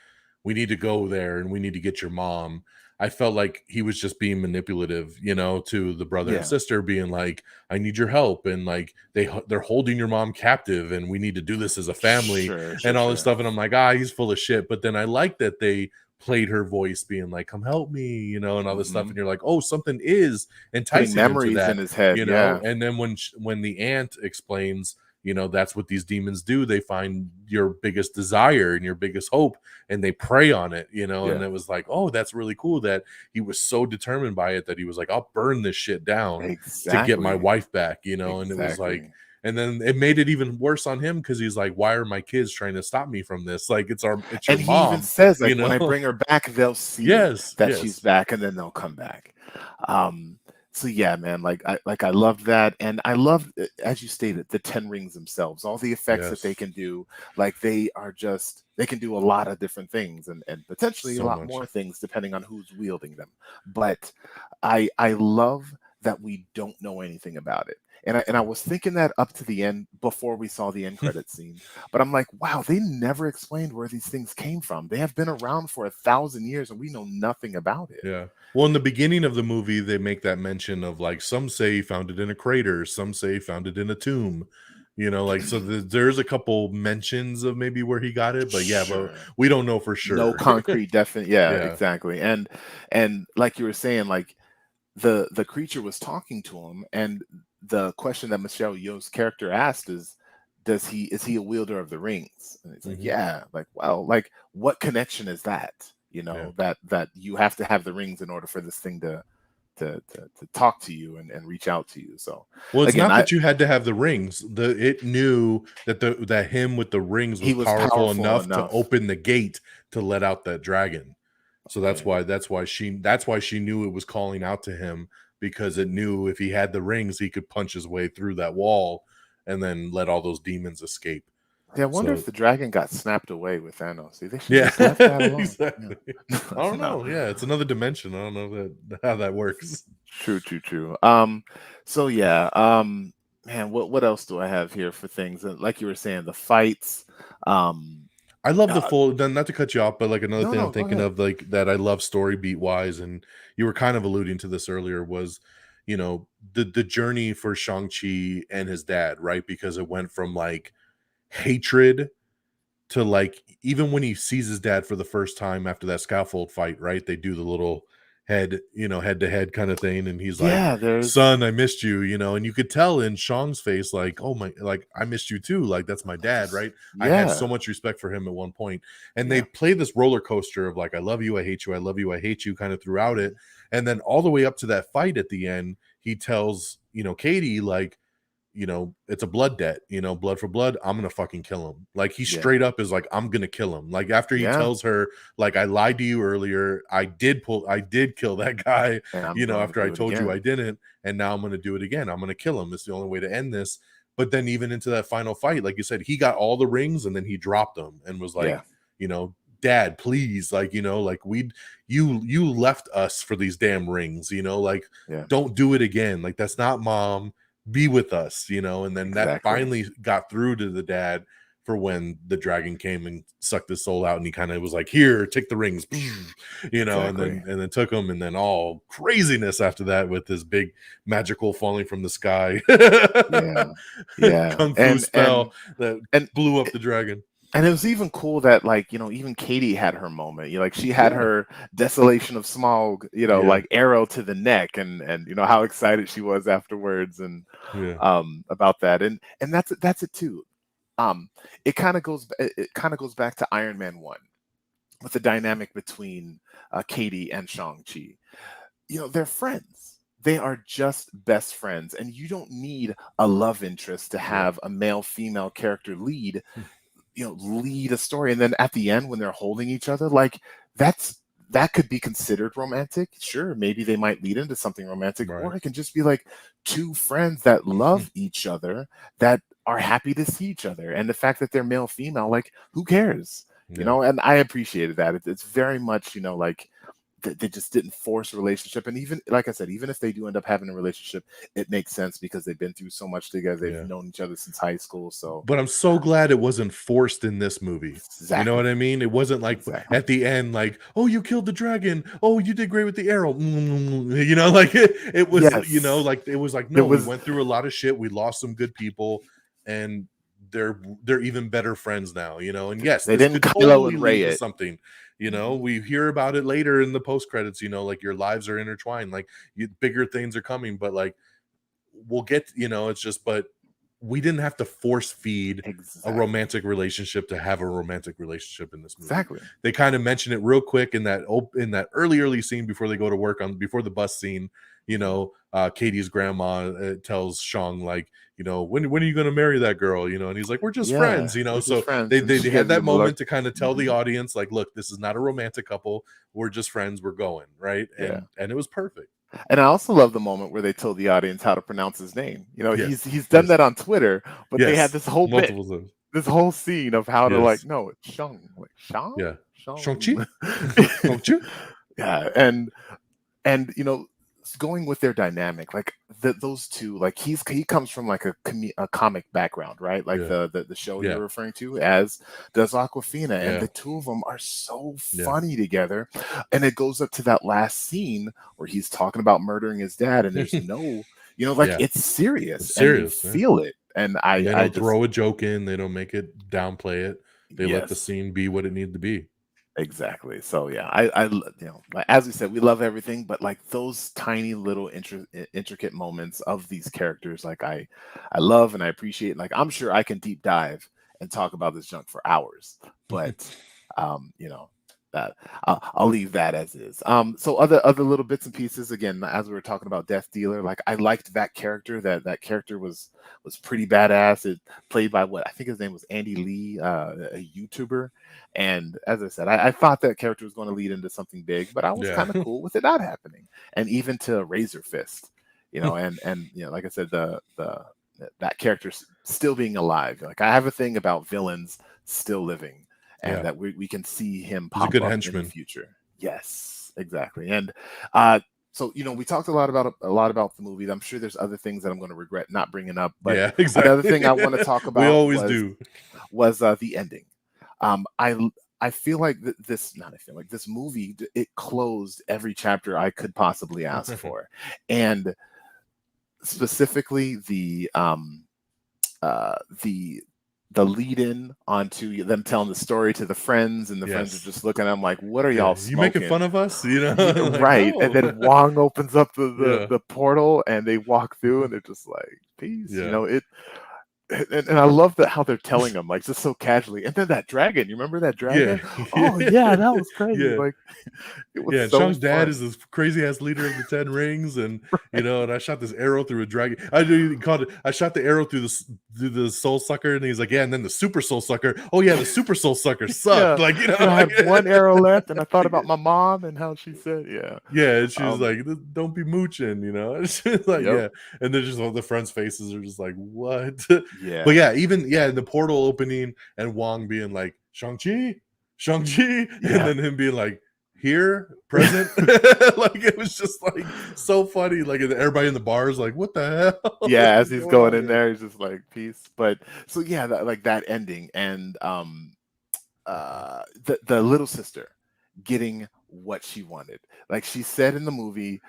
we need to go there and we need to get your mom, I felt like he was just being manipulative, to the brother and yeah, sister, being like, I need your help, and like they're holding your mom captive and we need to do this as a family sure, and sure, all this sure. stuff. And I'm like, he's full of shit. But then I like that they played her voice being like, come help me, and all this stuff. Hmm. And you're like, oh, something is Putting enticing him to memories in that, his head. Yeah, and then when the aunt explains, that's what these demons do, they find your biggest desire and your biggest hope and they prey on it, and yeah, it was like, oh, that's really cool that he was so determined by it that he was like, I'll burn this shit down to get my exactly, wife back, and it was like, exactly. and then it made it even worse on him because he's like, why are my kids trying to stop me from this? Like, it's your And he even mom, says, like, when I bring her back, they'll see Yes, that she's yes, back, and then they'll come back. Um, so yeah, man, I love that, and I love, as you stated, the 10 rings themselves, all the effects that they yes, can do. Like they can do a lot of different things, and potentially a so lot much. more things depending on who's wielding them. But I love that we don't know anything about it. And I was thinking that up to the end before we saw the end credit scene. But I'm like, wow, they never explained where these things came from. They have been around for 1,000 years and we know nothing about it. Yeah. Well, in the beginning of the movie, they make that mention of like, some say he found it in a crater, some say he found it in a tomb. Like, so there's a couple mentions of maybe where he got it, but yeah, but Sure. we don't know for No sure. concrete definite. Yeah, Yeah. exactly. And like you were saying, like the creature was talking to him, and the question that Michelle Yeoh's character asked is he a wielder of the rings? And it's like, Hmm. yeah. Like, well, like what connection is that? Yeah. That you have to have the rings in order for this thing to talk to you and reach out to you. So Well, it's again, not I that you had to have the rings. It knew that that him with the rings was he was powerful powerful enough to enough. open the gate to let out that dragon. So Okay. that's why she knew it was calling out to him, because it knew if he had the rings, he could punch his way through that wall and then let all those demons escape. Yeah, I wonder if So the dragon got snapped away with Thanos. See, they should have yeah, just left that alone. Yeah. exactly. I don't No. know. Yeah, it's another dimension. I don't know how that works. True, true, true. So yeah, man, what else do I have here for things? Like you were saying, the fights. Um, I love the uh, full. Not to cut you off, but like another no, thing I'm no, go thinking ahead. of, like that I love story beat wise, and you were kind of alluding to this earlier, was the journey for Shang-Chi and his dad, right? Because it went from like hatred to like, even when he sees his dad for the first time after that scaffold fight, right? They do the little head to head kind of thing, and he's like, Yeah, there's "Son, I missed you," and you could tell in Shang's face, like, "Oh my, like I missed you too. Like that's my dad, right?" I had yeah, so much respect for him at one point, and they yeah, play this roller coaster of like, "I love you, I hate you, I love you, I hate you," kind of throughout it, mhm, and then all the way up to that fight at the end, he tells Katie like, it's a blood debt, blood for blood. I'm gonna fucking kill him. Like he yeah, straight up is like, I'm gonna kill him. Like after he yeah, tells her, like, I lied to you earlier. I did kill that guy, and I'm going to after I do it told you I again. didn't, and now I'm gonna do it again. I'm gonna kill him. It's the only way to end this. But then even into that final fight, like you said, he got all the rings and then he dropped them and was like, Yeah, Dad, please, like, like you left us for these damn rings, like yeah, don't do it again. Like that's not mom, be with us, and then that exactly, finally got through to the dad for when the dragon came and sucked his soul out, and he kind of was like, here, take the rings, and exactly. then took them, and then all craziness after that with this big magical falling from the sky Yeah, yeah, kung fu spell that and blew up the dragon. and it was even cool that, like, even Katie had her moment. Like she had Yeah, her desolation of smog, yeah, like arrow to the neck, and how excited she was afterwards, and yeah, about that, and that's it too. Um, it kind of goes back to Iron Man 1 with the dynamic between Katie and Shang-Chi. They're friends. They are just best friends, and you don't need a love interest to yeah, have a male female character lead a story, and then at the end when they're holding each other, like that could be considered romantic. Sure, maybe they might lead into something romantic, right. or it can just be like two friends that love each other, that are happy to see each other, and the fact that they're male female, like who cares? Yeah. And I appreciated that. It's very much, like they just didn't force a relationship, and even like I said, even if they do end up having a relationship, it makes sense because they've been through so much together. They've Yeah. known each other since high school, so But I'm so glad it wasn't forced in this movie. You know what exactly. I mean? It wasn't like Exactly. at the end, like, "Oh, you killed the dragon. Oh, you did great with the arrow." Like it was, Yes. like it was like, It no, we was went through a lot of shit. We lost some good people, and they're even better friends now. And yes, they this didn't could Kylo totally and Ray lead to it. something. Mhm. We hear about it later in the post credits. Like your lives are intertwined. Like bigger things are coming, but like we'll get, it's just, but we didn't have to force feed a Exactly. romantic relationship to have a romantic relationship in this movie. Exactly. They kind of mention it real quick in that early scene before they go to work, on before the bus scene. Mhm. Katie's grandma tells Shang, like, when are you going to marry that girl? And he's like, we're just Yeah, friends. we're just So friends, they, and they she they had gives that him a look. moment to kind of tell the Mhm. audience, like, look, this is not a romantic couple. We're just friends. We're going right, Yeah. and it was perfect. And I also love the moment where they told the audience how to pronounce his name. Yes, He's done yes, that on Twitter, but they had yes, this whole bit, multiple times. this whole scene of how to, like, Yes, no, it's Shang, like Shang, yeah. Shang. Shang-Chi? Shang-Chi? Yeah, and going with their dynamic, like those two, like he comes from like a comic background, right? Like Yeah, the show yeah, you're referring to, as does Aquafina, and yeah, the two of them are so yeah. funny together. And it goes up to that last scene where he's talking about murdering his dad, and there's no, like Yeah, it's serious, it's and you serious, man. feel it, and And they I don't just throw a joke in, they don't make it downplay it. They let the yes. scene be what it needed to be. Exactly. So yeah, like as we said, we love everything, but like those tiny little intricate moments of these characters, like I love and I appreciate. Like I'm sure I can deep dive and talk about this junk for hours, but you know that I'll leave that as is. So other little bits and pieces. Again, as we were talking about Death Dealer, like I liked that character. That character was pretty badass. It played by what I think his name was Andy Lee, a YouTuber. And as I said, I thought that character was going to lead into something big, but I was Yeah. kind of cool with it not happening. And even to Razor Fist, and like I said, the that character still being alive. Like, I have a thing about villains still living, and that we can see him He's a pop good up in the henchman. future. Yes, exactly. And so, we talked a lot about the movie. I'm sure there's other things that I'm going to regret not bringing up, but Yeah, another exactly. thing I want to talk We about always do. was the ending. I feel like this movie, it closed every chapter I could possibly ask for, and specifically the lead in onto them telling the story to the friends, and the friends are Yes. just looking at them like, what are Yeah. y'all You making fun smoking? of us? Like, Right. And no. then Wong opens up Yeah. the portal, and they walk through, and they're just like, peace. Yeah. And I love that how they're telling them, like, just so casually. And then that dragon, you remember that Yeah. dragon? Oh yeah, that was crazy. Yeah. Like, it was Yeah, and so Shang's dad is fun. this crazy ass leader of the Ten Rings, and and I shot this arrow through a dragon. I do he called it. I shot the arrow through the soul sucker, and he's like, yeah, and then the super soul sucker. Oh yeah, the super soul sucker sucked. Yeah. Like I like, had one arrow left, and I thought about my mom and how she said, yeah. yeah, and she was Um, like, don't be mooching, It's just like, yep. yeah, and then just all the friends' faces are just like, what? But Yeah. yeah, even in the portal opening and Wong being like, Shang-Chi, Shang-Chi, and Yeah. then him being like, here, present. Like it was just like so funny. Like everybody in the bar is like, what the hell? Yeah, Like, as what's he's going going on in here? there, he's just like, peace. But so yeah, like that ending, and the little sister getting what she wanted. Like she said in the movie,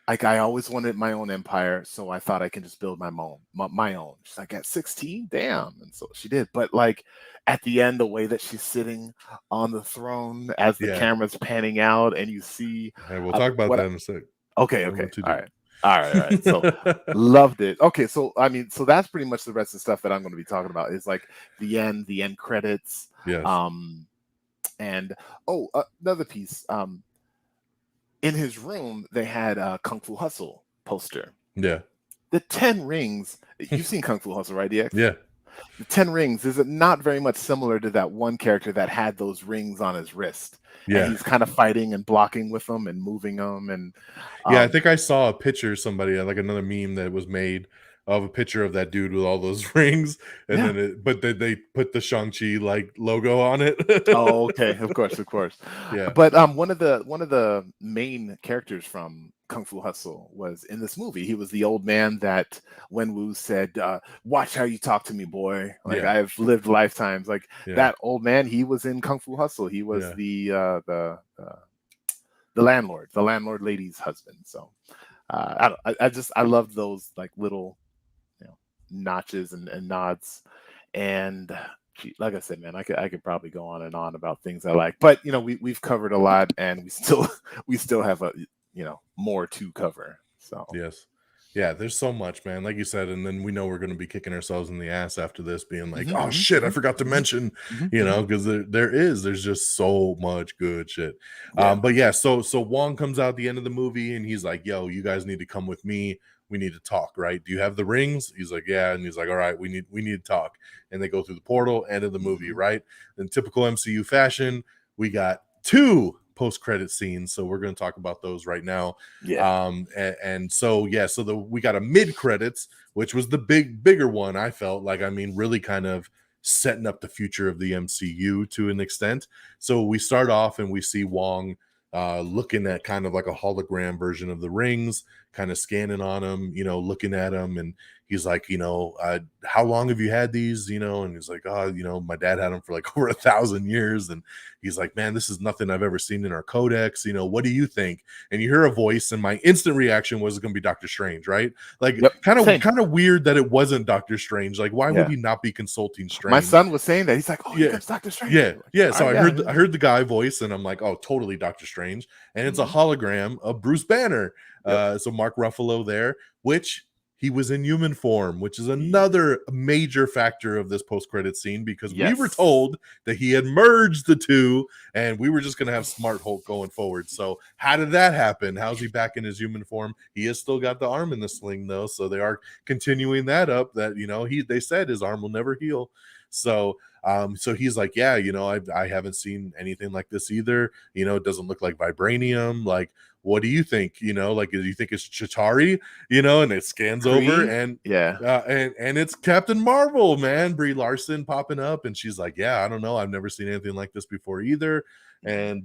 like, I always wanted my own empire, so I thought I can just build my own. She's like, at 16, damn. And so she did. But like at the end, the way that she's sitting on the throne as the Yeah. camera's panning out, and you see Hey, we'll talk about what that in a sec. okay, Don't go okay. too All deep. right. All right. So loved it. Okay, so I mean, so that's pretty much the rest of the stuff that I'm going to be talking about is like the end credits. Yes. Um and another piece. In his room, they had a Kung Fu Hustle poster. Yeah. The 10 rings, you've seen Kung Fu Hustle, right, DX? Yeah. The 10 rings is not very much similar to that one character that had those rings on his wrist, and Yeah. he's kind of fighting and blocking with them and moving them, and Yeah, I think I saw a picture somebody like another meme that was made of a picture of that dude with all those rings, and yeah. then but they put the Shang-Chi like logo on it. Oh, okay, of course, of course. Yeah. But one of the main characters from Kung Fu Hustle was in this movie. He was the old man that Wenwu said, "Watch how you talk to me, boy. Like, Yeah. I've lived lifetimes." Like Yeah. that old man, he was in Kung Fu Hustle. He was Yeah. the landlord lady's husband. So I loved those like little, notches and nods. And like I said, man, I could probably go on and on about things I like, but we've covered a lot, and we still have more to cover. So Yes. Yeah, there's so much, man. Like you said, and then we know we're going to be kicking ourselves in the ass after this, being like, "Oh shit, I forgot to mention," because there's just so much good shit. Yeah. But yeah, so Wong comes out at the end of the movie, and he's like, "Yo, you guys need to come with me. We need to talk, right? Do you have the rings?" He's like, "Yeah," and he's like, "All right, we need to talk." And they go through the portal, end of the movie, right? In typical MCU fashion, we got two post-credit scenes, so we're going to talk about those right now. Yeah. And so we got a mid-credits, which was the bigger one. I felt like, I mean, really kind of setting up the future of the MCU to an extent. So we start off and we see Wong looking at kind of like a hologram version of the rings, kind of scanning on them, looking at them, and he's like, how long have you had these? And he's like, oh, my dad had them for like over 1,000 years. And he's like, man, this is nothing I've ever seen in our codex. What do you think? And you hear a voice, and my instant reaction was going to be Doctor Strange, right? Like, kind of weird that it wasn't Doctor Strange. Like, why would he not be consulting Strange? My son was saying that. He's like, oh, yeah, Doctor Strange. Yeah. So I heard the guy voice, and I'm like, oh, totally Doctor Strange. And it's a hologram of Bruce Banner. So Mark Ruffalo there, which he was in human form, which is another major factor of this post-credit scene, because we were told that he had merged the two, and we were just going to have Smart Hulk going forward. So how did that happen? How's he back in his human form? He has still got the arm in the sling, though, so they are continuing that up, that they said his arm will never heal. So he's like, yeah, I haven't seen anything like this either. It doesn't look like vibranium. Like, what do you think? Like, do you think it's Chitauri? And it scans over, Kree? and Yeah. and it's Captain Marvel, man, Brie Larson popping up, and she's like, yeah, I don't know, I've never seen anything like this before either. And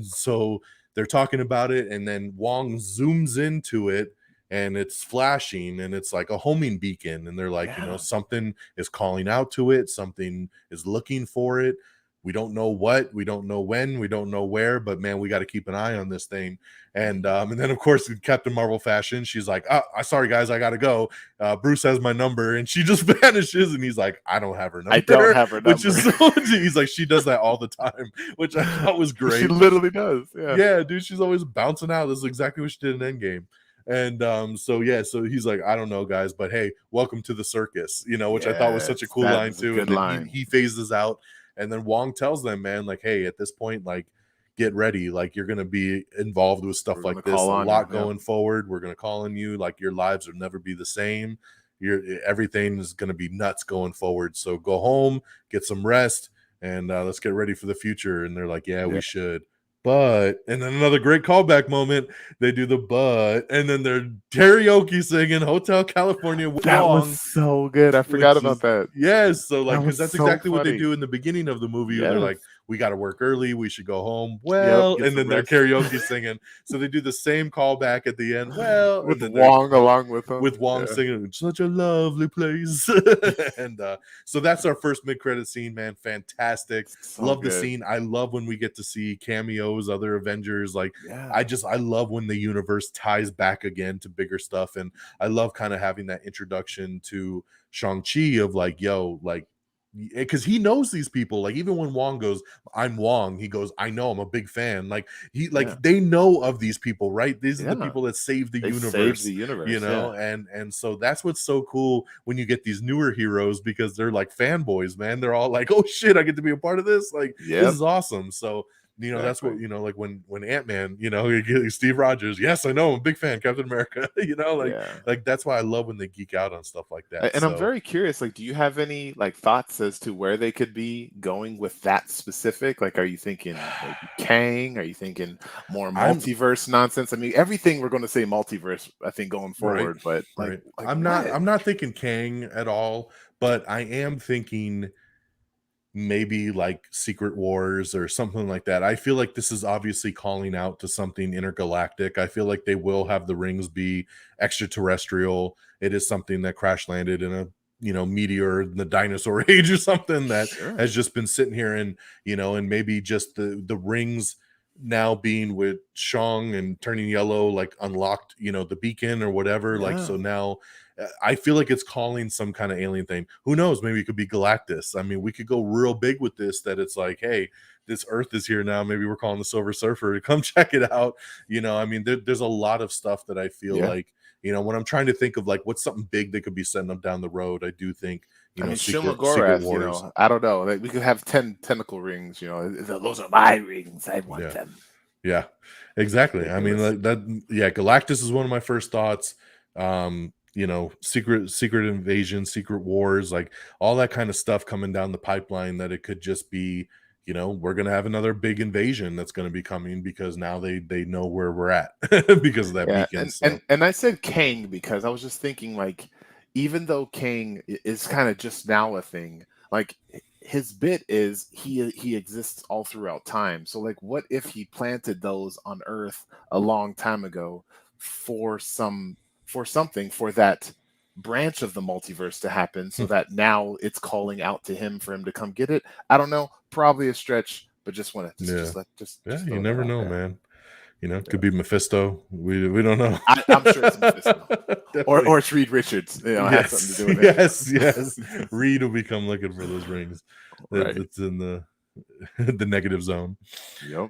so they're talking about it, and then Wong zooms into it, and it's flashing, and it's like a homing beacon, and they're like, Yeah. something is calling out to it, something is looking for it. We don't know what, we don't know when, we don't know where, but man, we got to keep an eye on this thing. And then of course, in Captain Marvel fashion, she's like, sorry guys, I gotta go. Bruce has my number, and she just vanishes, and he's like, I don't have her number. I don't have her Which number. is so, he's like, she does that all the time, which I thought was great. She literally does. Yeah. Yeah, dude, she's always bouncing out. This is exactly what she did in Endgame. And so he's like, I don't know, guys, but hey, welcome to the circus, which I thought was such a Yes, cool that line is a too. good And then line. he phases out, and then Wong tells them, man, like, hey, at this point, like, get ready, like, you're gonna be involved with stuff We're like gonna this, a call on lot you, yeah. going forward. We're gonna call on you, like, your lives will never be the same. Everything is gonna be nuts going forward. So go home, get some rest, and let's get ready for the future. And they're like, yeah, we should. But, and then another great callback moment, they do the but, and then they're karaoke singing Hotel California with That Wong, was so good. I forgot about that. Yes, so like, That because was that's so exactly what they funny. do in the beginning of the movie. They're Yes. like, we got to work early, we should go home. Yep, Well, get and then some they're rest. karaoke singing. So they do the same callback at the end. Well, With and then Wong along with him. with Wong Yeah. singing, "It's such a lovely place." And so that's our first mid-credit scene, man. Fantastic. So Love the good. scene. I love when we get to see cameos, other Avengers. Like, Yeah. I love when the universe ties back again to bigger stuff. And I love kind of having that introduction to Shang-Chi of like, yo, like, because he knows these people. Like, even when Wong goes, I'm Wong, he goes, I know, I'm a big fan. Like, they know of these people, right? These are the people that save the universe, and so that's what's so cool when you get these newer heroes, because they're like fanboys, man. They're all like, oh shit, I get to be a part of this. Like, this is awesome. So that's what, like when Ant-Man, Steve Rogers, yes, I know, I'm a big fan, Captain America, like that's why I love when they geek out on stuff like that. And I'm very curious, like, do you have any like thoughts as to where they could be going with that specific? Like, are you thinking maybe Kang? Are you thinking more multiverse nonsense? I mean, everything we're going to say multiverse, I think, going forward, but like I'm not thinking Kang at all, but I am thinking maybe like Secret Wars or something like that. I feel like this is obviously calling out to something intergalactic. I feel like they will have the rings be extraterrestrial. It is something that crash landed in a meteor in the dinosaur age or something that has just been sitting here, and and maybe just the rings now being with Shang and turning yellow, like unlocked the beacon or whatever. Like, so now I feel like it's calling some kind of alien thing. Who knows? Maybe it could be Galactus. I mean, we could go real big with this, that it's like, hey, this Earth is here now. Maybe we're calling the Silver Surfer to come check it out. I mean, there's a lot of stuff that I feel like, when I'm trying to think of like what's something big that could be setting up down the road, I do think, I mean, Secret Gorath, Wars. I don't know. Like, we could have 10 tentacle rings. Those are my rings. I want them. Yeah, exactly. I mean, like that. Yeah, Galactus is one of my first thoughts. Secret Invasion, Secret Wars, like all that kind of stuff coming down the pipeline, that it could just be, we're going to have another big invasion that's going to be coming, because now they know where we're at because of that beacon. And I said Kang because I was just thinking, like, even though Kang is kind of just now a thing, like his bit is he exists all throughout time. So like, what if he planted those on Earth a long time ago for something, for that branch of the multiverse to happen, so that now it's calling out to him for him to come get it? I don't know, probably a stretch, but just want to just you never know, man. It could be Mephisto. We don't know. I'm sure it's Mephisto. or it's Reed Richards. Has something to do with it. Yes. Reed will become looking for those rings. It's in the negative zone. Yep.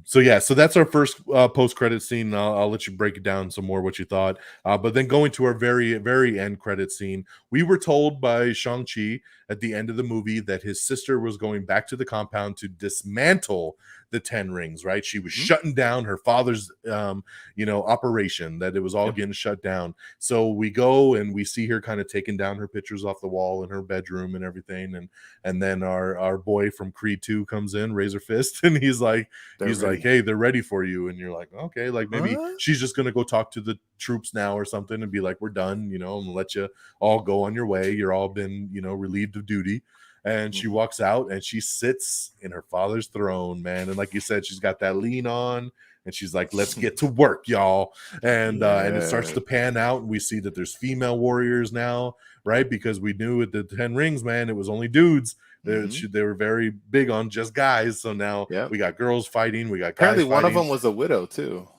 So yeah, so that's our first post-credit scene. I'll let you break it down some more what you thought. But then going to our very end credit scene, we were told by Shang-Chi at the end of the movie that his sister was going back to the compound to dismantle the 10 rings, right? She was shutting down her father's operation, that it was all getting shut down. So we go and we see her kind of taking down her pictures off the wall in her bedroom and everything. And then our boy from Creed 2 comes in, Razor Fist, and he's like, hey, they're ready for you. And you're like, okay, like maybe she's just gonna go talk to the troops now or something and be like, we're done, and let you all go on your way. You're all been, relieved of duty. And she walks out and she sits in her father's throne, man. And like you said, she's got that lean on and she's like, let's get to work, y'all. And it starts to pan out and we see that there's female warriors now, right? Because we knew at the 10 rings, man, it was only dudes. They were very big on just guys. So now we got girls fighting. We got guys apparently one fighting. of them was a widow too.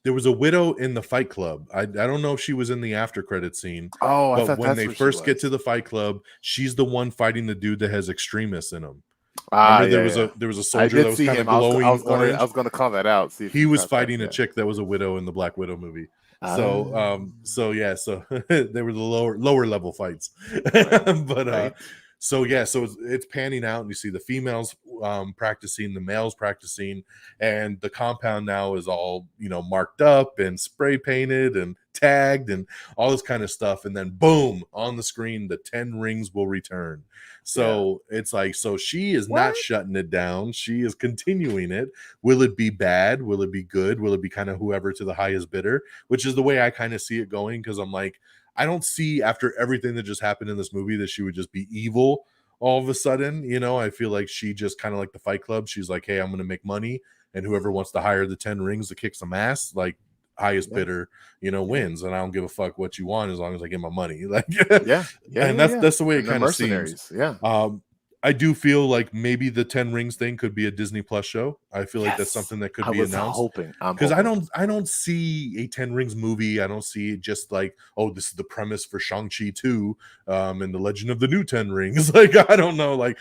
There was a widow in the fight club. I don't know if she was in the after credit scene. Oh, but when they first get to the fight club, she's the one fighting the dude that has extremists in him. Remember, there was a soldier that was kind of glowing orange. I was going to call that out. See if he was fighting a chick that was a widow in the Black Widow movie. So they were the lower level fights. Right. But right. So it's panning out and you see the females practicing, the males practicing, and the compound now is all marked up and spray painted and tagged and all this kind of stuff. And then boom, on the screen, the 10 rings will return. So it's like, so she is not shutting it down. She is continuing it. Will it be bad? Will it be good? Will it be kind of whoever to the highest bidder? Which is the way I kind of see it going, because I'm like, I don't see, after everything that just happened in this movie, that she would just be evil all of a sudden. I feel like she just kind of like the Fight Club. She's like, hey, I'm going to make money, and whoever wants to hire the 10 rings to kick some ass, like highest bidder, wins. And I don't give a fuck what you want as long as I get my money. Like, and that's the way it kind of seems. I do feel like maybe the 10 rings thing could be a Disney Plus show. I feel like that's something that could be announced. Because I don't see a 10 rings movie. I don't see it just like, oh, this is the premise for Shang-Chi 2 and the Legend of the New 10 Rings. Like, I don't know. Like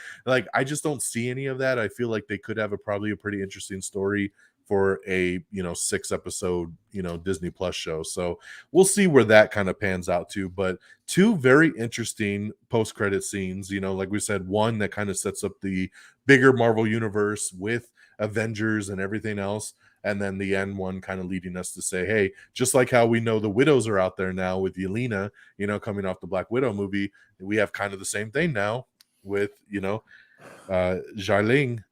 I just don't see any of that. I feel like they could have probably a pretty interesting story for a 6 episode Disney Plus show. So we'll see where that kind of pans out to. But 2 very interesting post-credit scenes, like we said, one that kind of sets up the bigger Marvel universe with Avengers and everything else, and then the end one kind of leading us to say, hey, just like how we know the widows are out there now with Yelena, coming off the Black Widow movie, we have kind of the same thing now with Xialing,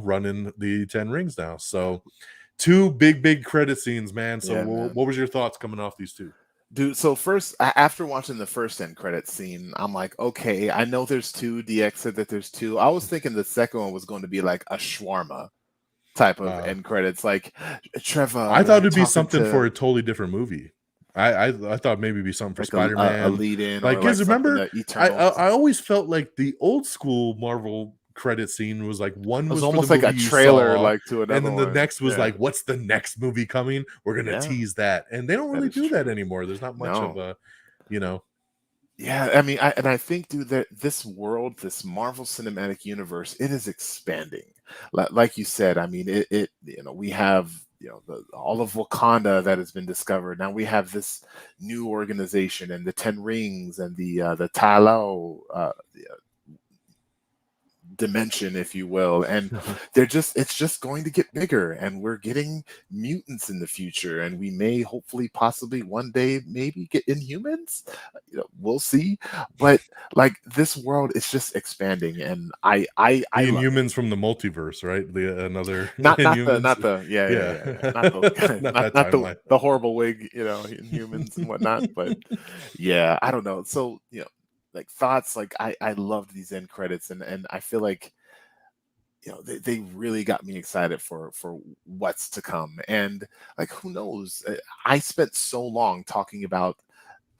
running the 10 rings now. So 2 big credit scenes, man. So what was your thoughts coming off these 2? Dude, so first, after watching the first end credit scene, I'm like, okay, I know there's 2. DX said that there's 2. I was thinking the second one was going to be like a shawarma type of end credits, like Trevor. I thought it'd be something for a totally different movie. I thought maybe it'd be something for like Spider-Man, a lead-in, like, because remember, I always felt like the old school Marvel credit scene was like, one was almost for the like a trailer, like to another, and then the next was like, what's the next movie coming? We're gonna tease that, and they don't really do that anymore. There's not much of a, Yeah, I mean, I think, dude, that this world, this Marvel Cinematic Universe, it is expanding. Like you said, I mean, it we have all of Wakanda that has been discovered. Now we have this new organization and the 10 Rings and the Talao dimension, if you will, and it's just going to get bigger, and we're getting mutants in the future, and we may hopefully possibly one day maybe get Inhumans. We'll see, but like, this world is just expanding, and I Inhumans from the multiverse, right? not the horrible wig, Inhumans and whatnot, but yeah, I don't know. So like, thoughts, like, I loved these end credits, and I feel like they really got me excited for what's to come. And like, who knows, I spent so long talking about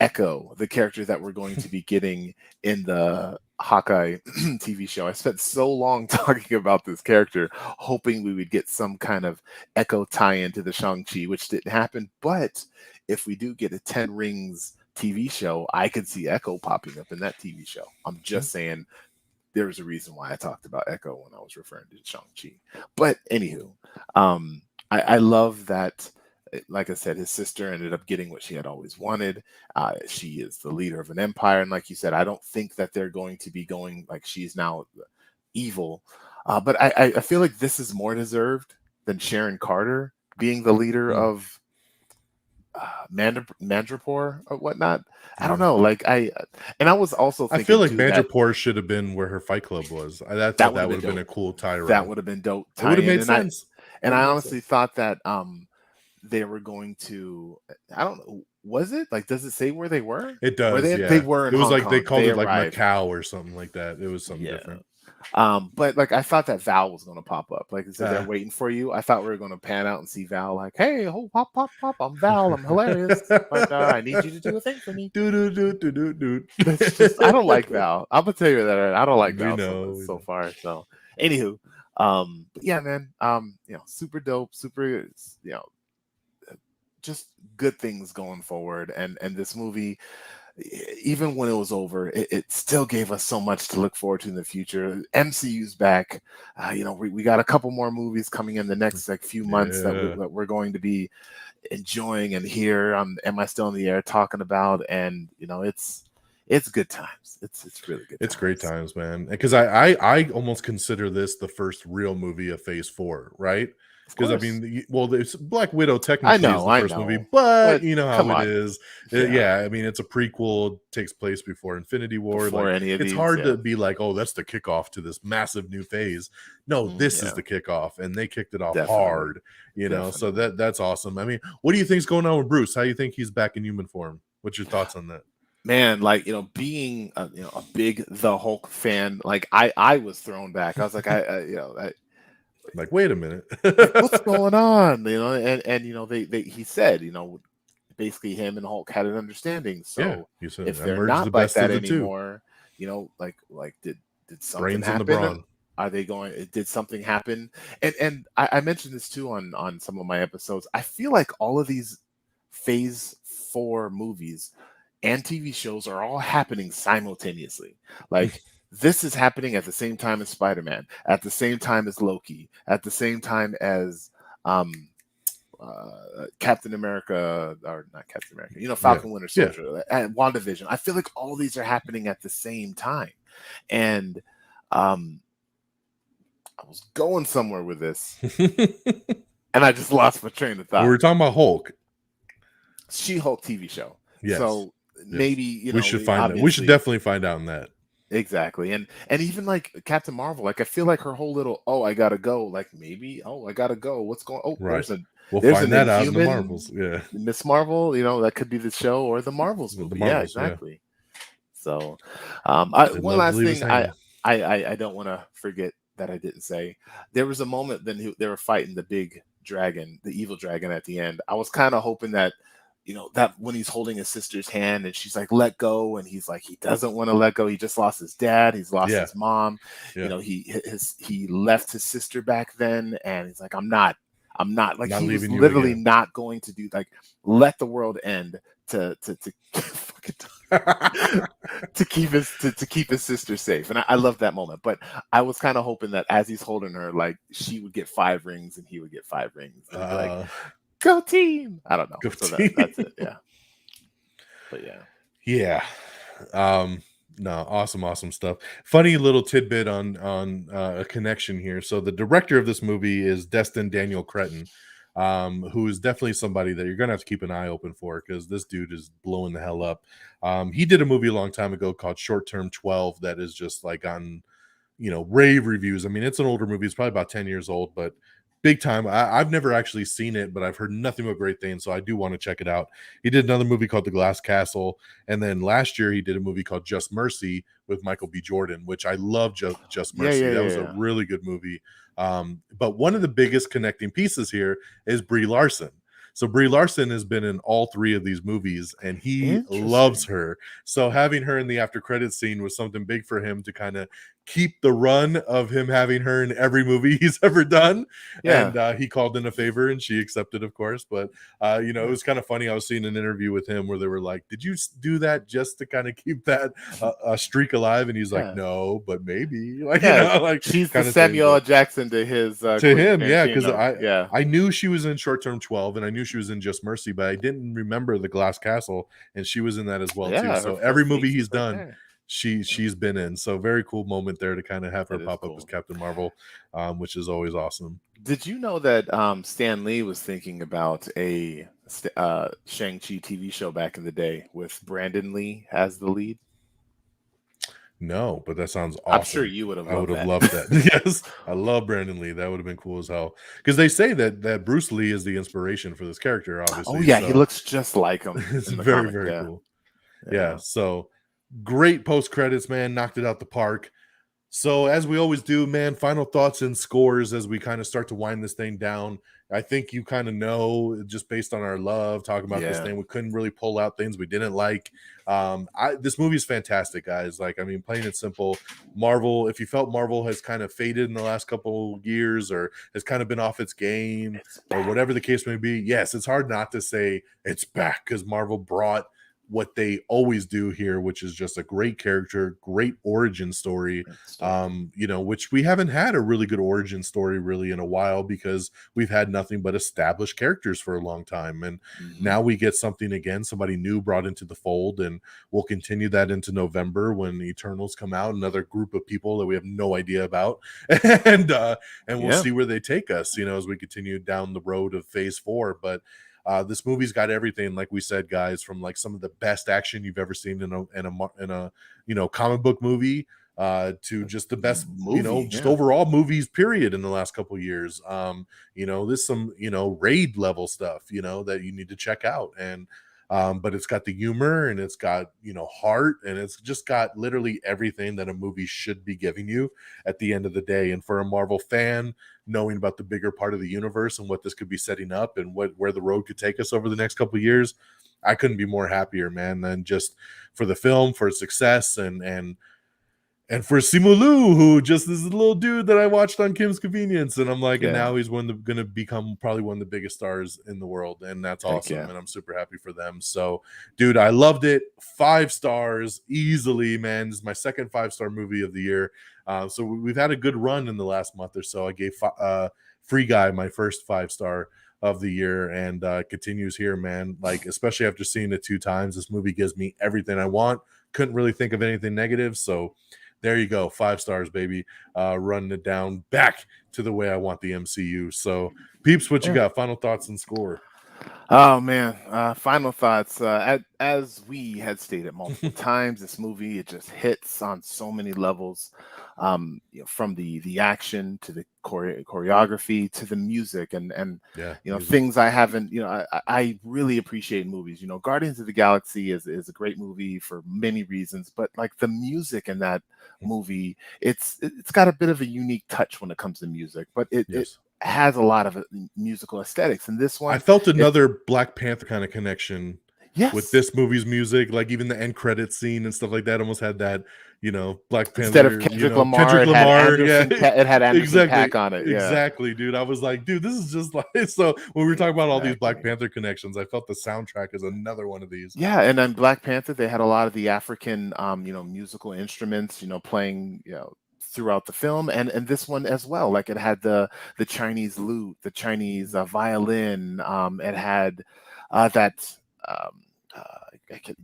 Echo, the character that we're going to be getting in the Hawkeye TV show. I spent so long talking about this character, hoping we would get some kind of Echo tie-in to the Shang-Chi, which didn't happen. But if we do get a 10 Rings TV show, I could see Echo popping up in that TV show. I'm just saying, there's a reason why I talked about Echo when I was referring to Shang-Chi. But anywho, I love that. Like I said, his sister ended up getting what she had always wanted. She is the leader of an empire, and like you said, I don't think that they're going to be going like she's now evil. But I feel like this is more deserved than Sharon Carter being the leader of Mandrapore or whatnot. I don't know. Like I was also thinking I feel like too that Mandrapore should have been where her Fight Club was. I thought that would have been a cool tie that run. would have been dope. It would have made And sense. I honestly thought that they were going to, I don't know, was it like, does it say where they were? It does. They were in it was Hong like Kong. they called it like arrived. Macau or something like that. It was something different. But like I thought that Val was going to pop up. Like I said, they're waiting for you. I thought we were going to pan out and see Val. Like, hey, oh, pop, pop, pop! I'm Val. I'm hilarious, but I need you to do a thing for me. It's just I don't like Val. I'm gonna tell you that I don't like Val so far. So, anywho, but yeah, man, super dope, super, just good things going forward, and this movie, even when it was over, it still gave us so much to look forward to in the future. MCU's back. We got a couple more movies coming in the next few months that we're going to be enjoying and here on Am I Still in the Air talking about, and it's good times. It's really good. It's great times, man. Because I almost consider this the first real movie of Phase 4, right? Because I mean, Black Widow technically is the first movie, but you know how it is. I mean, it's a prequel, takes place before Infinity War. It's hard to be like, oh, that's the kickoff to this massive new phase. No, this is the kickoff, and they kicked it off hard. So that's awesome. I mean, what do you think's going on with Bruce? How do you think he's back in human form? What's your thoughts on that? Man, like being a big The Hulk fan, like I was thrown back. I was like, like, wait a minute, like, what's going on? And he said, basically him and Hulk had an understanding. So if they're not like that anymore, like did something happen? Are they going? Did something happen? And I mentioned this too on some of my episodes. I feel like all of these Phase 4 movies and TV shows are all happening simultaneously. Like this is happening at the same time as Spider-Man, at the same time as Loki, at the same time as Captain America, or not Captain America, Falcon Winter Soldier, and WandaVision. I feel like all these are happening at the same time. And I was going somewhere with this, and I just lost my train of thought. We were talking about Hulk. She-Hulk TV show. Yes. So maybe we should find out. We should definitely find out on that. Exactly. And even like Captain Marvel, like I feel like her whole little I gotta go, like maybe I gotta go. What's going we'll find that out in the Marvels. Yeah. Miss Marvel, that could be the show or the Marvels movie. Exactly. Yeah. So one last thing I don't want to forget that I didn't say. There was a moment then they were fighting the big dragon, the evil dragon at the end. I was kind of hoping that that when he's holding his sister's hand and she's like, let go. And he's like, he doesn't want to let go. He just lost his dad. He's lost his mom. He left his sister back then. And he's like, I'm not like, he was literally not going to do let the world end to keep his sister safe. And I love that moment, but I was kind of hoping that as he's holding her, like she would get 5 rings and he would get 5 rings. And like, go team! I don't know. That's it. Yeah. But yeah. No, awesome stuff. Funny little tidbit on a connection here. So the director of this movie is Destin Daniel Cretton, who is definitely somebody that you're gonna have to keep an eye open for because this dude is blowing the hell up. He did a movie a long time ago called Short Term 12 that is just like on rave reviews. I mean, it's an older movie. It's probably about 10 years old, but big time. I've never actually seen it, but I've heard nothing but great things, so I do want to check it out. He did another movie called The Glass Castle, and then last year he did a movie called Just Mercy with Michael B. Jordan, which I love. Just Mercy. That was a really good movie. But one of the biggest connecting pieces here is Brie Larson. So Brie Larson has been in all 3 of these movies, and he loves her. So having her in the after credits scene was something big for him to kind of keep the run of him having her in every movie he's ever done. Yeah. And he called in a favor and she accepted, of course. But, you know, it Yeah. was kind of funny. I was seeing an interview with him where they were like, did you do that just to kind of keep that streak alive? And he's like, Yeah. no, but maybe. Like, you Yeah. know, like She's the kind of thing. Samuel L. But Jackson to his to Quentin him, yeah, because Tarantino. Yeah. I knew she was in Short Term 12 and I knew she was in Just Mercy, but I didn't remember The Glass Castle, and she was in that as well too. Yeah. So Her every movie face is he's right done, there. Yeah, she's been in. So very cool moment there to kind of have her that is pop up as cool. Captain Marvel, which is always awesome. Did you know that Stan Lee was thinking about a Shang-Chi TV show back in the day with Brandon Lee as the lead? No, but that sounds I'm sure awesome. you would have I would loved have that. loved that. Yes, I love Brandon Lee. That would have been cool as hell. Because they say that Bruce Lee is the inspiration for this character, Oh obviously. yeah, he So looks just like him it's in the very, comic. very Yeah, cool. Yeah. yeah, So great post credits, man. Knocked it out the park. So, as we always do, man, final thoughts and scores as we kind of start to wind this thing down. I think you kind of know, just based on our love talking about this yeah. thing, we couldn't really pull out things we didn't like. This movie is fantastic, guys. Like, I mean, plain and simple, Marvel. If you felt Marvel has kind of faded in the last couple years or has kind of been off its game It's or back. whatever the case may be, yes, it's hard not to say it's back because Marvel brought what they always do here, which is just a great character, great origin story. Great story. You know, which we haven't had a really good origin story really in a while because we've had nothing but established characters for a long time. And Hmm. now we get something again, somebody new brought into the fold, and we'll continue that into November when Eternals come out, another group of people that we have no idea about. and and we'll Yeah, see where they take us, you know, as we continue down the road of phase 4. But this movie's got everything, like we said, guys, from like some of the best action you've ever seen in a you know comic book movie to just the best, you know, movie. just Yeah, overall movies period in the last couple of years. You know, there's some, you know, raid level stuff, you know, that you need to check out. And but it's got the humor and it's got, you know, heart, and it's just got literally everything that a movie should be giving you at the end of the day. And for a Marvel fan, knowing about the bigger part of the universe and what this could be setting up and where the road could take us over the next couple of years, I couldn't be more happier, man, than just for the film, for its success, and for Simulu, who just is a little dude that I watched on Kim's Convenience, and I'm like, and yeah. now he's going to become probably one of the biggest stars in the world, and that's Heck awesome, yeah. and I'm super happy for them. So, dude, I loved it. 5 stars easily, man. This is my second 5-star movie of the year. So we've had a good run in the last month or so. I gave Free Guy my first 5-star of the year, and continues here, man. Like, especially after seeing it 2 times, this movie gives me everything I want. Couldn't really think of anything negative, so there you go, 5 stars, baby. Running it down back to the way I want the MCU. So, Peeps, what you Yeah. got? Final thoughts and score. Oh man, final thoughts. As we had stated multiple times, this movie it just hits on so many levels, from the action to the choreography to the music and Yeah, music. things I haven't. I really appreciate movies. Guardians of the Galaxy is a great movie for many reasons, but like the music in that movie, it's got a bit of a unique touch when it comes to music, but it Yes. has a lot of musical aesthetics. And this I one, felt it's another Black Panther kind of connection with yes. this movie's music, like even the end credit scene and stuff like that almost had that, you know, Black Instead of Panther, you Kendrick know, Lamar, Kendrick Lamar. Yeah, It had Anderson exactly. Paak on it. Yeah, Exactly, dude. I was like, dude, this is just like so when we were talking about all these Black exactly. Panther connections, I felt the soundtrack is another one of these. Yeah, and then Black Panther, they had a lot of the African, musical instruments, playing, throughout the film, and this one as well. Like it had the Chinese lute, the Chinese violin. It had that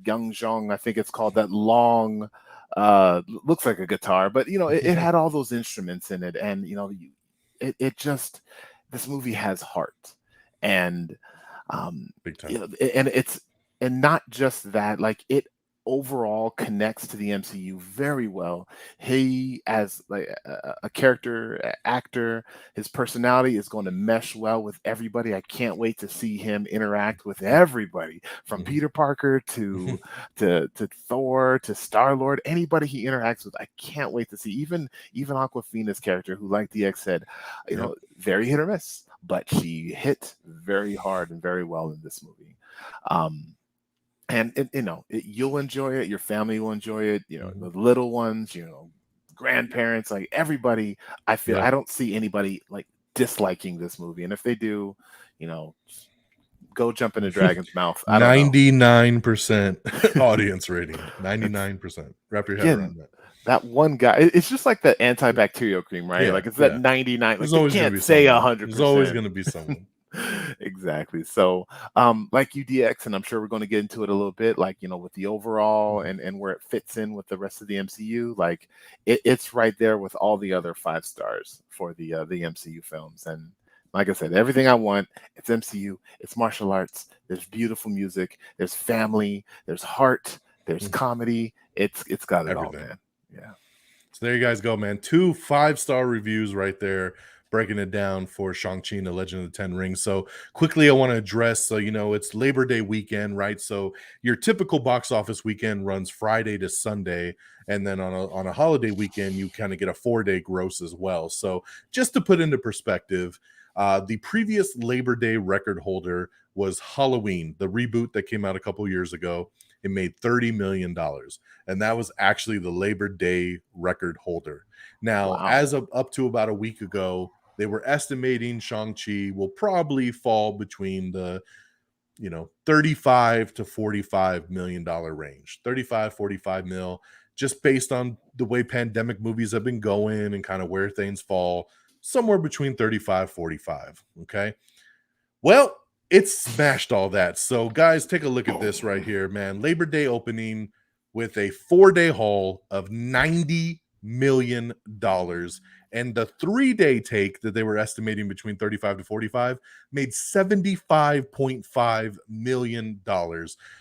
Young Zhong, I think it's called, that long, looks like a guitar, but it had all those instruments in it, and it just this movie has heart, and Big time. and not just that, like it overall connects to the MCU very well. He, as like a character, actor, his personality is going to mesh well with everybody. I can't wait to see him interact with everybody, from Mhm. Peter Parker to Thor to Star-Lord. Anybody he interacts with, I can't wait to see. Even Aquafina's character, who, like DX said, Yep. very hit or miss, but she hit very hard and very well in this movie. Um, and you'll enjoy it. Your family will enjoy it. Mhm. The little ones, grandparents, like everybody. I feel Yeah. I don't see anybody like disliking this movie, and if they do, you know, go jump in a dragon's mouth. I don't know. 99% audience rating. 99%. Wrap your head Again, around that. that one guy, it's just like the antibacterial cream, right? Yeah, Like it's that yeah. 99. Like There's they always gonna can't be say someone. There's always 100%. gonna be someone. Exactly. So, like UDX, and I'm sure we're going to get into it a little bit, like, with the overall Mhm. and where it fits in with the rest of the MCU, like it's right there with all the other 5 stars for the MCU films. And like I said, everything I want, it's MCU, it's martial arts, there's beautiful music, there's family, there's heart, there's Mhm. comedy. It's got it all, Everything. man. Yeah. So there you guys go, man. 2 5-star reviews right there, breaking it down for Shang-Chi and the Legend of the Ten Rings. So quickly, I want to address, so it's Labor Day weekend, right? So your typical box office weekend runs Friday to Sunday, and then on a holiday weekend, you kind of get a 4-day gross as well. So just to put into perspective, the previous Labor Day record holder was Halloween, the reboot that came out a couple years ago. It made $30 million, and that was actually the Labor Day record holder. Now, Wow. as of up to about a week ago, they were estimating Shang-Chi will probably fall between the 35 to 45 million dollar range. 35, 45 mil, just based on the way pandemic movies have been going and kind of where things fall, somewhere between 35, 45. Okay. Well, it's smashed all that. So, guys, take a look at this right here, man. Labor Day opening with a 4-day haul of $90 million. And the 3-day take that they were estimating between 35 to 45 made $75.5 million.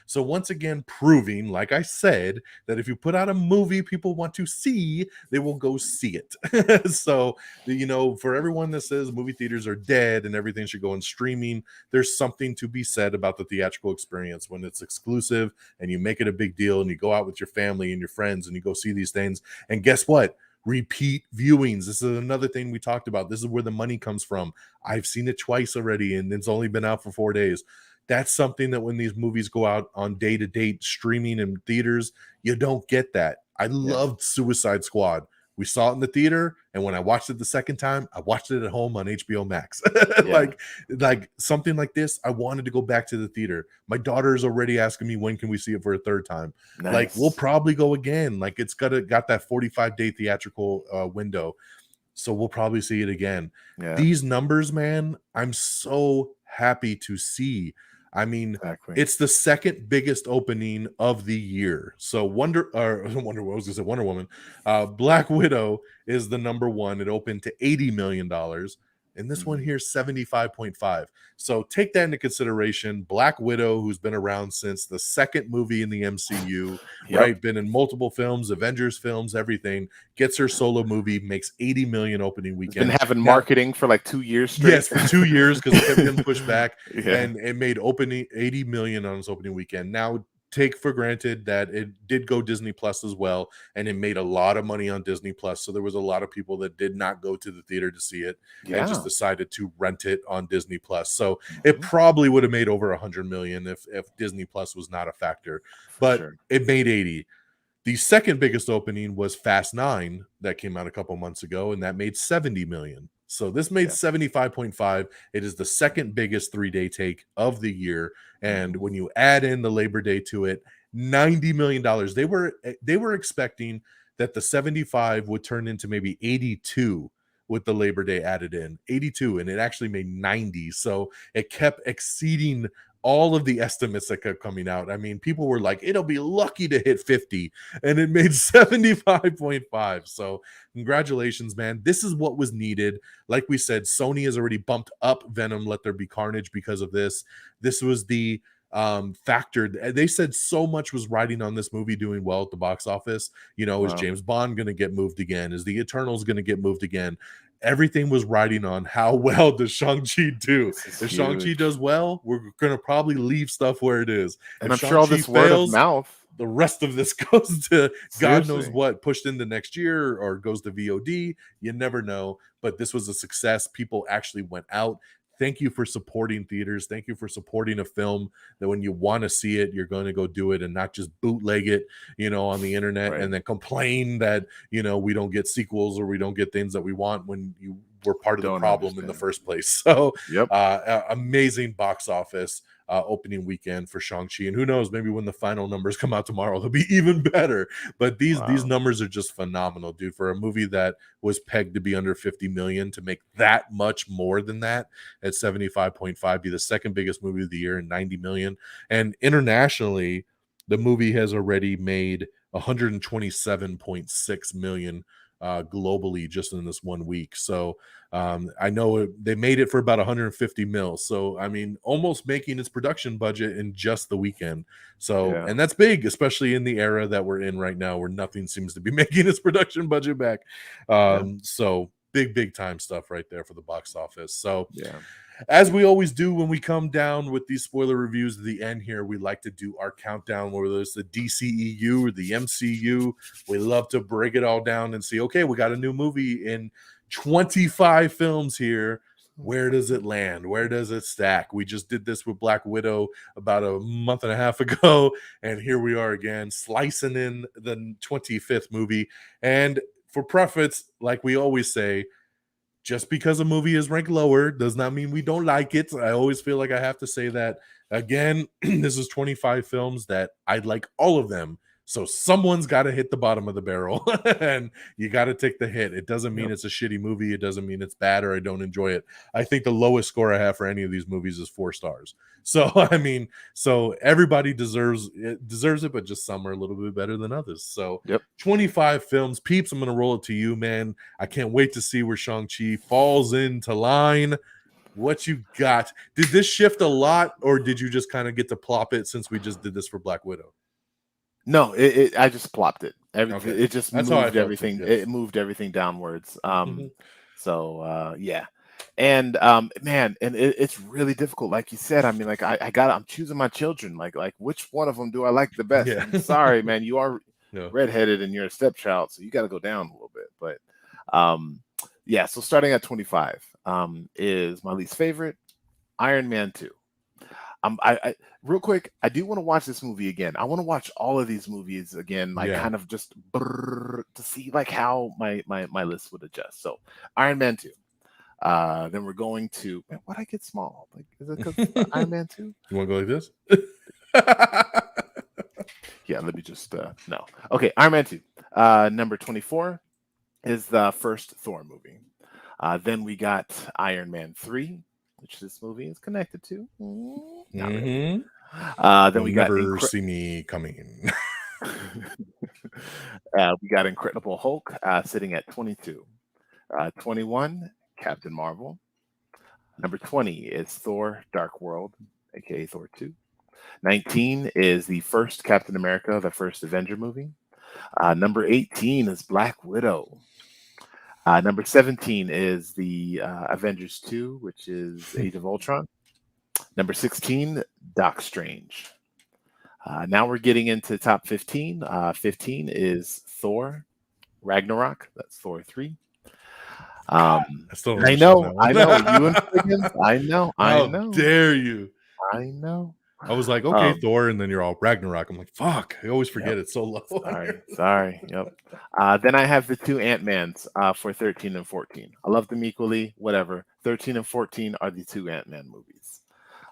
So, once again, proving, like I said, that if you put out a movie people want to see, they will go see it. So, for everyone that says movie theaters are dead and everything should go on streaming, there's something to be said about the theatrical experience when it's exclusive and you make it a big deal and you go out with your family and your friends and you go see these things. And guess what? Repeat viewings. This is another thing we talked about. This is where the money comes from. I've seen it twice already and it's only been out for 4 days. That's something that when these movies go out on day to day streaming in theaters, you don't get that. I Yeah. loved Suicide Squad. We saw it in the theater, and when I watched it the second time, I watched it at home on HBO Max. Yeah. like something like this, I wanted to go back to the theater. My daughter is already asking me when can we see it for a third time. Like we'll Nice. probably go again. Like it's got that 45-day theatrical window, so we'll probably see it again. Yeah. These numbers, man, I'm so happy to see. I mean, Exactly. it's the second biggest opening of the year. So Wonder Woman, Black Widow is the number one. It opened to $80 million. And this one here, 75.5. So take that into consideration. Black Widow, who's been around since the second movie in the MCU, Yep. right? Been in multiple films, Avengers films, everything. Gets her solo movie, makes 80 million opening It's been weekend. having marketing for like 2 years straight. Yes, for 2 years because it kept getting pushed back, Yeah. and it made opening 80 million on its opening weekend. Now, take for granted that it did go Disney Plus as well, and it made a lot of money on Disney Plus. So there was a lot of people that did not go to the theater to see it and just Yeah. decided to rent it on Disney Plus. So it probably would have made over 100 million if Disney Plus was not a factor, For but sure. it made 80. The second biggest opening was Fast 9 that came out a couple months ago, and that made 70 million. So this made 75.5. It is the second biggest 3-day take of the year. And when you add in the Labor Day to it, $90 million. They were expecting that the 75 would turn into maybe 82 with the Labor Day added in. 82, and it actually made 90. So it kept exceeding all of the estimates that kept coming out. I mean, people were like, it'll be lucky to hit 50, and it made 75.5. So congratulations, man. This is what was needed. Like we said, Sony has already bumped up Venom Let There Be Carnage because of this. This was the factor. They said so much was riding on this movie doing well at the box office. Is James Bond going to get moved again? Is the Eternals going to get moved again? Everything was riding on how well does Shang-Chi do. If Shang-Chi does well, we're going to probably leave stuff where it is. And If I'm sure all Shang-Chi this word of fails, mouth, the rest of this goes to God knows seriously. what, pushed into next year or goes to VOD. You never know. But this was a success. People actually went out. thank you for supporting theaters. Thank you for supporting a film that when you want to see it, you're going to go do it and not just bootleg it, on the internet Right. and then complain that, we don't get sequels or we don't get things that we want when you were part of the Don't problem in the understand. first place. So, Yep. amazing box office. Opening weekend for Shang-Chi, and who knows, maybe when the final numbers come out tomorrow, they'll be even better. But these Wow. numbers are just phenomenal, dude. For a movie that was pegged to be under 50 million, to make that much more than that at 75.5, be the second biggest movie of the year and 90 million. And internationally, the movie has already made 127.6 million globally just in this 1 week. So I know they made it for about 150 mil. So, I mean, almost making its production budget in just the weekend. So, Yeah. and that's big, especially in the era that we're in right now where nothing seems to be making its production budget back. So big time stuff right there for the box office. So, Yeah. as we always do when we come down with these spoiler reviews at the end here, we like to do our countdown, whether it's the DCEU or the MCU. We love to break it all down and see, okay, we got a new movie in 25 films here. Where does it land? Where does it stack? We just did this with Black Widow about a month and a half ago, and here we are again, slicing in the 25th movie. And for preface, like we always say, just because a movie is ranked lower does not mean we don't like it. I always feel like I have to say that. Again, this is 25 films that I'd like all of them. So someone's got to hit the bottom of the barrel and you got to take the hit. It doesn't mean it's a shitty movie. It doesn't mean it's bad or I don't enjoy it. I think the lowest score I have for any of these movies is 4 stars. So, I mean, so everybody deserves it, but just some are a little bit better than others. So 25 films. Peeps, I'm going to roll it to you, man. I can't wait to see where Shang-Chi falls into line. What you got? Did this shift a lot, or did you just kind of get to plop it since we just did this for Black Widow? No, I just plopped it. Okay. It just That's how I moved felt everything. too, yes. It moved everything downwards. So yeah. And man, and it's really difficult. Like you said, I mean, like I'm choosing my children. Like which one of them do I like the best? Yeah. I'm sorry, man. You are No. redheaded and you're a stepchild, so you got to go down a little bit. But yeah. So starting at 25 is my least favorite, Iron Man 2. I real quick, I do want to watch this movie again. I want to watch all of these movies again, like kind of just to see like how my list would adjust. So Iron Man 2. Then we're going to, man, why'd I get small? Like, is it because Iron Man 2? You want to go like this? Yeah, let me just no. Okay, Iron Man 2. Number 24 is the first Thor movie. Then we got Iron Man 3, which this movie is connected to. Not really. Then we got never see me coming. We got Incredible Hulk sitting at 22. 21, Captain Marvel. Number 20 is Thor Dark World, aka Thor 2. 19 is the first Captain America, the first Avenger movie. Number 18 is Black Widow. Number 17 is the Avengers 2, which is Age of Ultron. Number 16, Doc Strange. Now we're getting into top 15. 15 is Thor Ragnarok. That's Thor 3. I still don't I know. You and Figgins. I know. How dare you? I know. I was like, okay, Thor, and then you're all Ragnarok. I'm like, fuck. I always forget it's so low. Sorry. Yep. Then I have the 2 Ant-Mans for 13 and 14. I love them equally. Whatever. 13 and 14 are the 2 Ant-Man movies.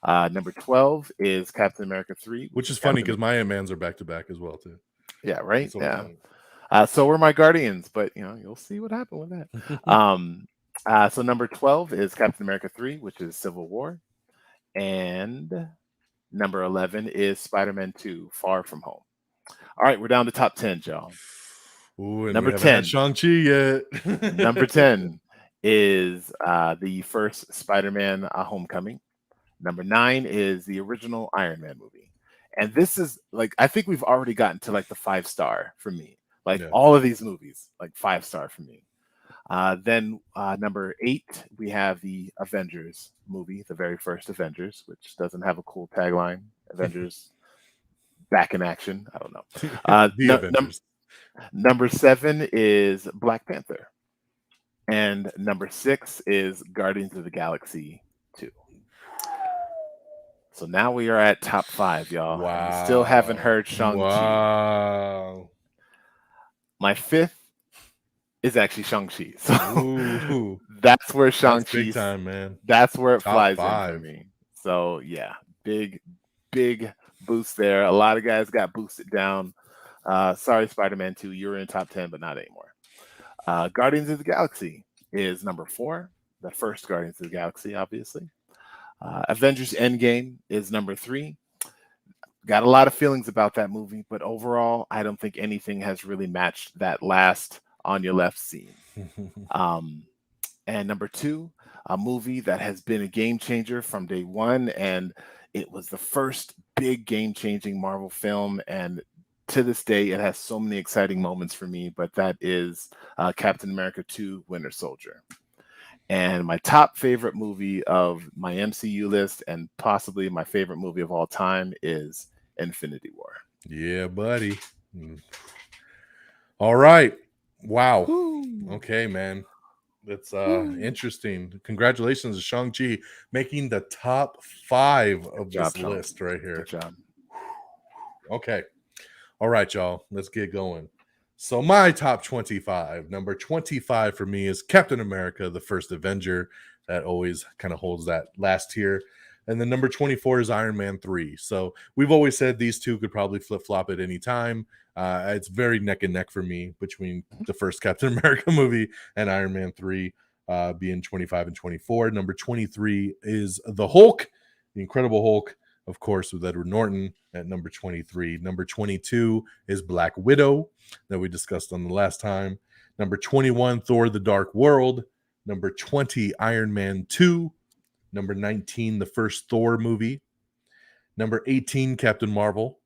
Number 12 is Captain America 3. Which is funny because my Ant-Mans are back-to-back as well, too. Yeah, right? So yeah. So were my Guardians, but you'll see what happened with that. So number 12 is Captain America 3, which is Civil War. And number 11 is Spider-Man 2, Far From Home. All right, we're down to top 10, y'all. Ooh, and number 10, Shang-Chi yet. Number 10 is the first Spider-Man Homecoming. Number 9 is the original Iron Man movie. And this is like, I think we've already gotten to like the 5-star for me. Like all of these movies, like 5-star for me. Then number 8, we have the Avengers movie, the very first Avengers, which doesn't have a cool tagline. Avengers back in action. I don't know. Number 7 is Black Panther. And number 6 is Guardians of the Galaxy 2. So now we are at top 5, y'all. Wow. And we still haven't heard Shang-Chi. Wow. My 5th is actually Shang-Chi. So Ooh, that's where that's Shang-Chi, big time, man. that's where it Top flies in 5. for me. So yeah, big boost there. A lot of guys got boosted down. Sorry, Spider-Man 2, you were in top 10, but not anymore. Guardians of the Galaxy is number 4. The first Guardians of the Galaxy, obviously. Avengers Endgame is number 3. Got a lot of feelings about that movie, but overall, I don't think anything has really matched that last on your left scene. And number 2, a movie that has been a game changer from day one, and it was the first big game-changing Marvel film, and to this day, it has so many exciting moments for me, but that is Captain America 2, Winter Soldier. And my top favorite movie of my MCU list, and possibly my favorite movie of all time, is Infinity War. Yeah, buddy. All right. Wow. Woo. Okay, man. That's interesting. Congratulations to Shang-Chi making the top 5 of this list right here. Good job. Okay. All right, y'all. Let's get going. So my top 25, number 25 for me is Captain America, the First Avenger. That always kind of holds that last tier. And then number 24 is Iron Man 3. So we've always said these two could probably flip-flop at any time. It's very neck and neck for me between the first Captain America movie and Iron Man 3 being 25 and 24. Number 23 is the Hulk, the Incredible Hulk, of course, with Edward Norton at number 23. Number 22 is Black Widow that we discussed on the last time. Number 21, Thor the Dark World. Number 20, Iron Man 2. Number 19, the first Thor movie. Number 18, Captain Marvel.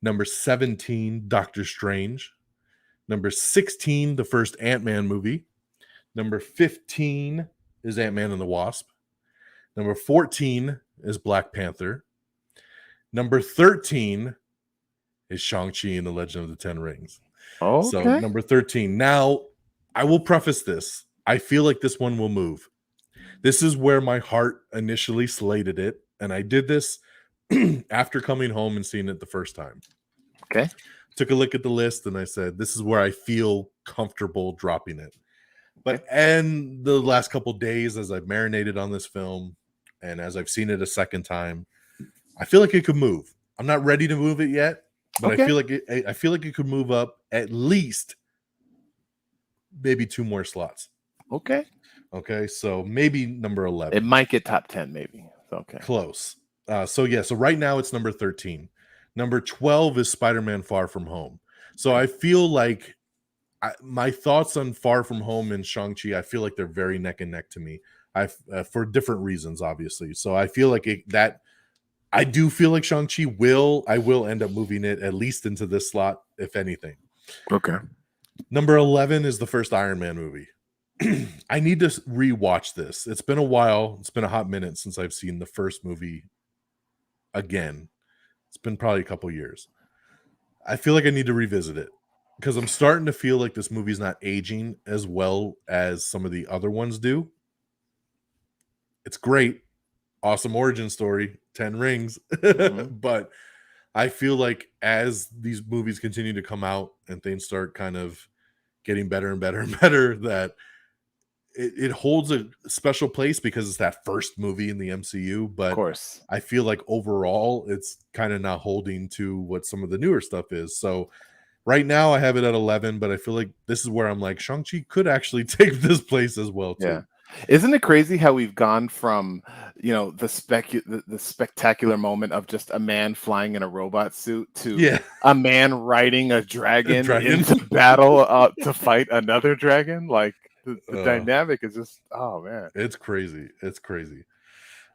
Number 17, Doctor Strange. Number 16, the first Ant-Man movie. Number 15 is Ant-Man and the Wasp. Number 14 is Black Panther. Number 13 is Shang-Chi and the Legend of the Ten Rings. Okay. So number 13. Now, I will preface this. I feel like this one will move. This is where my heart initially slated it, and I did this after coming home and seeing it the first time. Okay. Took a look at the list, and I said, this is where I feel comfortable dropping it. But and the last couple days, as I've marinated on this film, and as I've seen it a second time, I feel like it could move. I'm not ready to move it yet, but I feel like it could move up at least maybe 2 more slots. Okay, so maybe number 11. It might get top 10, maybe. Okay. Close. So right now it's number 13. Number 12 is Spider-Man Far From Home. So I feel like my thoughts on Far From Home and Shang-Chi, I feel like they're very neck and neck to me. For different reasons, obviously. So I feel like I do feel like Shang-Chi I will end up moving it at least into this slot, if anything. Okay. Number 11 is the first Iron Man movie. I need to rewatch this. It's been a while. It's been a hot minute since I've seen the first movie again. It's been probably a couple years. I feel like I need to revisit it because I'm starting to feel like this movie's not aging as well as some of the other ones do. It's great. Awesome origin story, 10 rings. But I feel like as these movies continue to come out and things start kind of getting better and better and better, that it holds a special place because it's that first movie in the MCU. But of course, I feel like overall it's kind of not holding to what some of the newer stuff is. So right now I have it at 11, but I feel like this is where I'm like, Shang-Chi could actually take this place as well too. Yeah. Isn't it crazy how we've gone from, the spectacular moment of just a man flying in a robot suit to a man riding a dragon into battle to fight another dragon? Like the dynamic is just, oh man. It's crazy. It's crazy.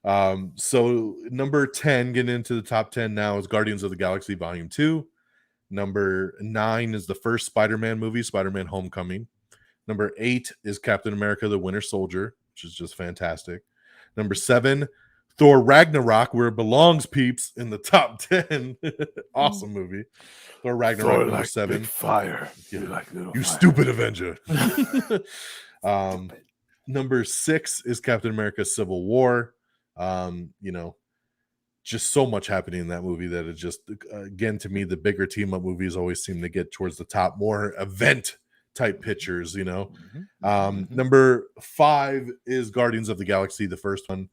So number 10, getting into the top 10 now, is Guardians of the Galaxy Volume 2. Number 9 is the first Spider-Man movie, Spider-Man Homecoming. Number 8 is Captain America, the Winter Soldier, which is just fantastic. Number 7, Thor Ragnarok, where it belongs, peeps, in the top 10. Awesome movie. Thor Ragnarok, number 7. Big fire. You stupid Avenger. Number 6 is Captain America Civil War. You know, just so much happening in that movie that it just, again, to me, the bigger team up movies always seem to get towards the top, more event type pictures, you know. Number 5 is Guardians of the Galaxy, the first one.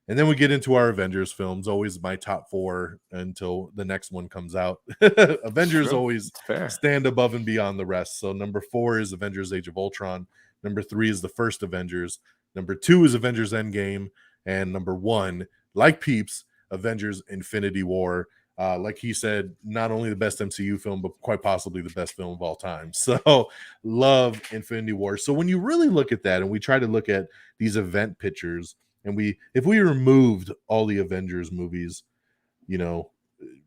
And then we get into our Avengers films, always my top 4 until the next one comes out. Avengers always stand above and beyond the rest. So number 4 is Avengers Age of Ultron. Number 3 is the first Avengers. Number 2 is Avengers Endgame. And number 1, like Peeps, Avengers Infinity War. Like he said, not only the best MCU film, but quite possibly the best film of all time. So love Infinity War. So when you really look at that, and we try to look at these event pictures, and if we removed all the Avengers movies, you know,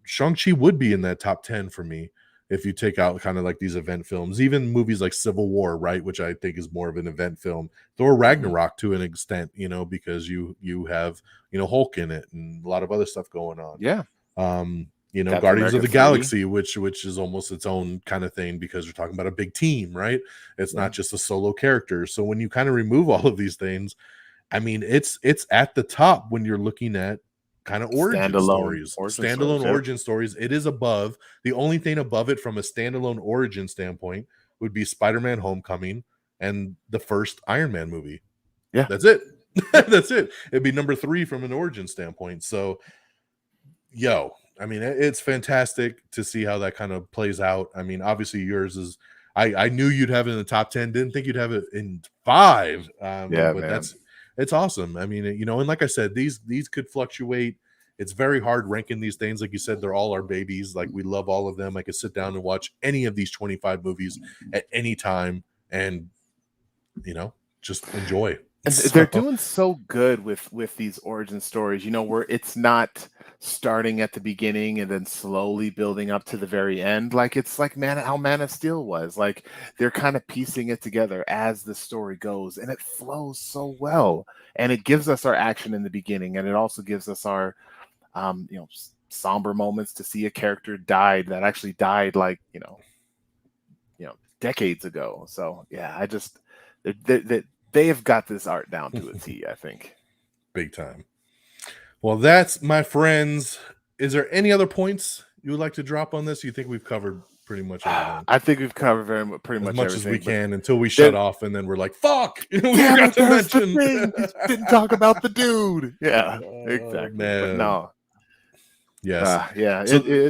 Shang-Chi would be in that top 10 for me. If you take out kind of like these event films, even movies like Civil War, right, which I think is more of an event film, Thor Ragnarok to an extent, you know, because you have, you know, Hulk in it and a lot of other stuff going on. Yeah. You know, Captain Guardians America of the 3. Galaxy, which is almost its own kind of thing because you're talking about a big team, right? It's not just a solo character. So when you kind of remove all of these things, I mean, it's at the top when you're looking at kind of origin stories, standalone origin stories. It is above. The only thing above it from a standalone origin standpoint would be Spider-Man Homecoming and the first Iron Man movie. Yeah, that's it. That's it. It'd be number 3 from an origin standpoint. So, I mean, it's fantastic to see how that kind of plays out. I mean, obviously yours is, I knew you'd have it in the top 10. Didn't think you'd have it in 5. But man, it's awesome. I mean, you know, and like I said, these could fluctuate. It's very hard ranking these things. Like you said, they're all our babies. Like we love all of them. I could sit down and watch any of these 25 movies at any time and, you know, just enjoy. And they're doing so good with these origin stories, you know, where it's not starting at the beginning and then slowly building up to the very end. Like it's like how Man of Steel was. Like they're kind of piecing it together as the story goes, and it flows so well. And it gives us our action in the beginning, and it also gives us our you know, somber moments to see a character that actually died like, you know, decades ago. So yeah, I just they have got this art down to a T, I think. Big time. Well, that's, my friends. Is there any other points you would like to drop on this? You think we've covered pretty much everything? I think we've covered pretty much as we can until we shut off, and then we're like, "Fuck!" We forgot to mention. Didn't talk about the dude. Yeah, exactly. Man. But no. Yes. Yeah. So,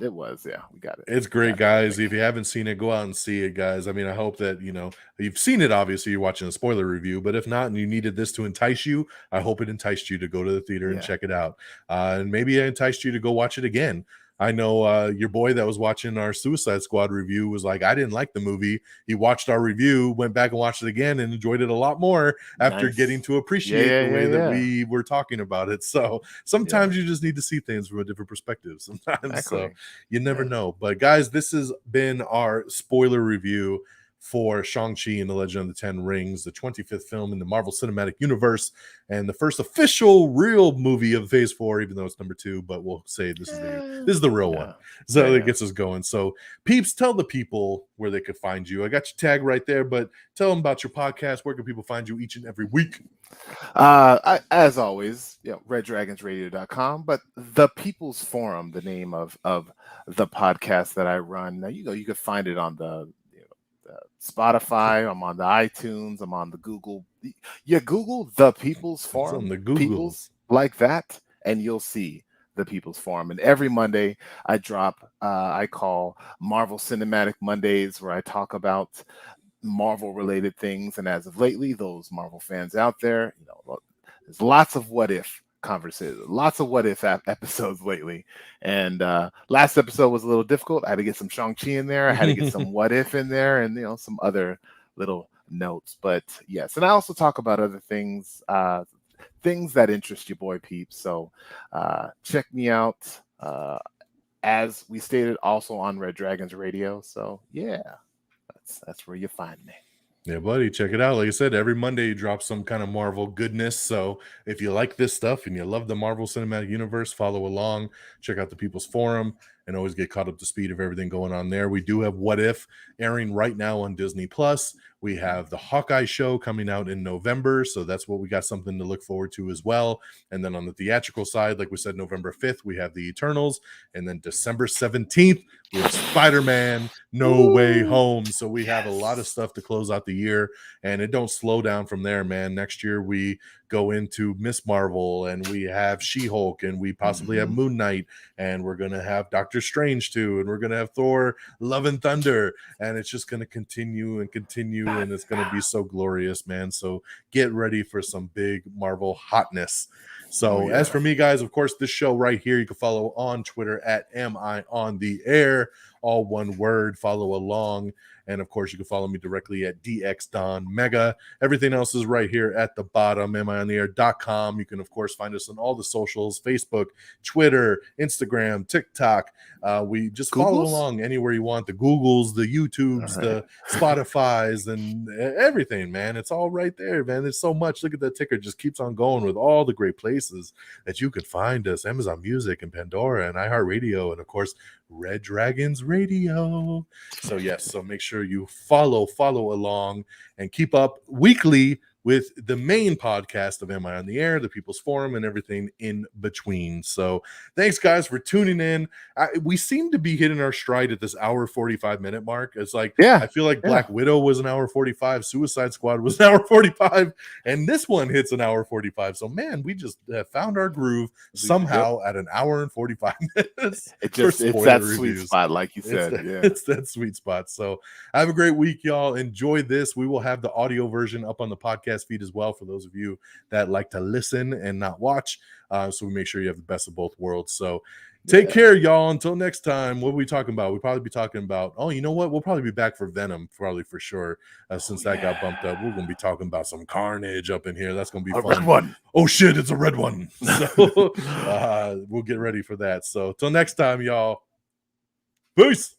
it was, yeah, we got it. It's great, guys. If you haven't seen it, go out and see it, guys. I mean, I hope that, you know, you've seen it. Obviously, you're watching a spoiler review, but if not, and you needed this to entice you, I hope it enticed you to go to the theater and check it out. And maybe it enticed you to go watch it again. I know your boy that was watching our Suicide Squad review was like, I didn't like the movie. He watched our review, went back and watched it again, and enjoyed it a lot more after getting to appreciate the way that we were talking about it. So sometimes you just need to see things from a different perspective sometimes. So you never know. But guys, this has been our spoiler review for Shang-Chi and the Legend of the Ten Rings, the 25th film in the Marvel Cinematic Universe, and the first official real movie of Phase 4, even though it's number 2, but we'll say this is the real one. So it gets us going. So, Peeps, tell the people where they could find you. I got your tag right there, but tell them about your podcast. Where can people find you each and every week? As always, reddragonsradio.com, but the People's Forum, the name of the podcast that I run. Now, you can find it on the Spotify, I'm on the iTunes, I'm on the Google. Google the People's Forum, on the Googles. People's like that, and you'll see the People's Forum. And every Monday I drop, I call Marvel Cinematic Mondays, where I talk about Marvel related things. And as of lately, those Marvel fans out there, there's lots of what if conversations, lots of what if episodes lately. And last episode was a little difficult. I had to get some Shang-Chi in there. I had to get some what if in there, and some other little notes. But yes, and I also talk about other things, things that interest your boy Peeps. So check me out. As we stated, also on Red Dragons Radio. So yeah, that's where you find me. Yeah, buddy, check it out. Like I said, every Monday you drop some kind of Marvel goodness. So if you like this stuff and you love the Marvel Cinematic Universe, follow along, check out the People's Forum, and always get caught up to speed of everything going on there. We do have What If airing right now on Disney Plus. We have the Hawkeye show coming out in November, so that's what we got something to look forward to as well. And then on the theatrical side, like we said, November 5th, we have the Eternals, and then December 17th, we have Spider-Man No Way Home. So we have a lot of stuff to close out the year, and it don't slow down from there, man. Next year we go into Miss Marvel, and we have She-Hulk, and we possibly have Moon Knight, and we're gonna have Doctor Strange too, and we're gonna have Thor Love and Thunder, and it's just gonna continue and continue, and it's gonna be so glorious, man. So get ready for some big Marvel hotness. So as for me, guys, of course, this show right here, you can follow on Twitter at Am I On The Air, all one word. Follow along. And of course, you can follow me directly at DXDonMega. Everything else is right here at the bottom, amiontheair.com. You can, of course, find us on all the socials, Facebook, Twitter, Instagram, TikTok. We just follow along anywhere you want. The Googles, the YouTubes, the Spotifys, and everything, man. It's all right there, man. There's so much. Look at that ticker. Just keeps on going with all the great places that you could find us. Amazon Music and Pandora and iHeartRadio, and of course, Red Dragons Radio. So yes, so make sure you follow along and keep up weekly with the main podcast of Am I On The Air, the People's Forum, and everything in between. So thanks, guys, for tuning in. We seem to be hitting our stride at this hour 45-minute mark. It's like, I feel like Black Widow was an hour 45, Suicide Squad was an hour 45, and this one hits an hour 45. So, man, we just have found our groove somehow at an hour and 45 minutes. It's that sweet spot, like you said. It's that sweet spot. So have a great week, y'all. Enjoy this. We will have the audio version up on the podcast feed as well for those of you that like to listen and not watch. So we make sure you have the best of both worlds. So take care, y'all. Until next time, what are we talking about? We'll probably be talking about, you know what? We'll probably be back for Venom, probably for sure. Since that got bumped up, we're going to be talking about some carnage up in here. That's going to be fun. Red one. Oh, shit, it's a red one. So we'll get ready for that. So till next time, y'all. Peace.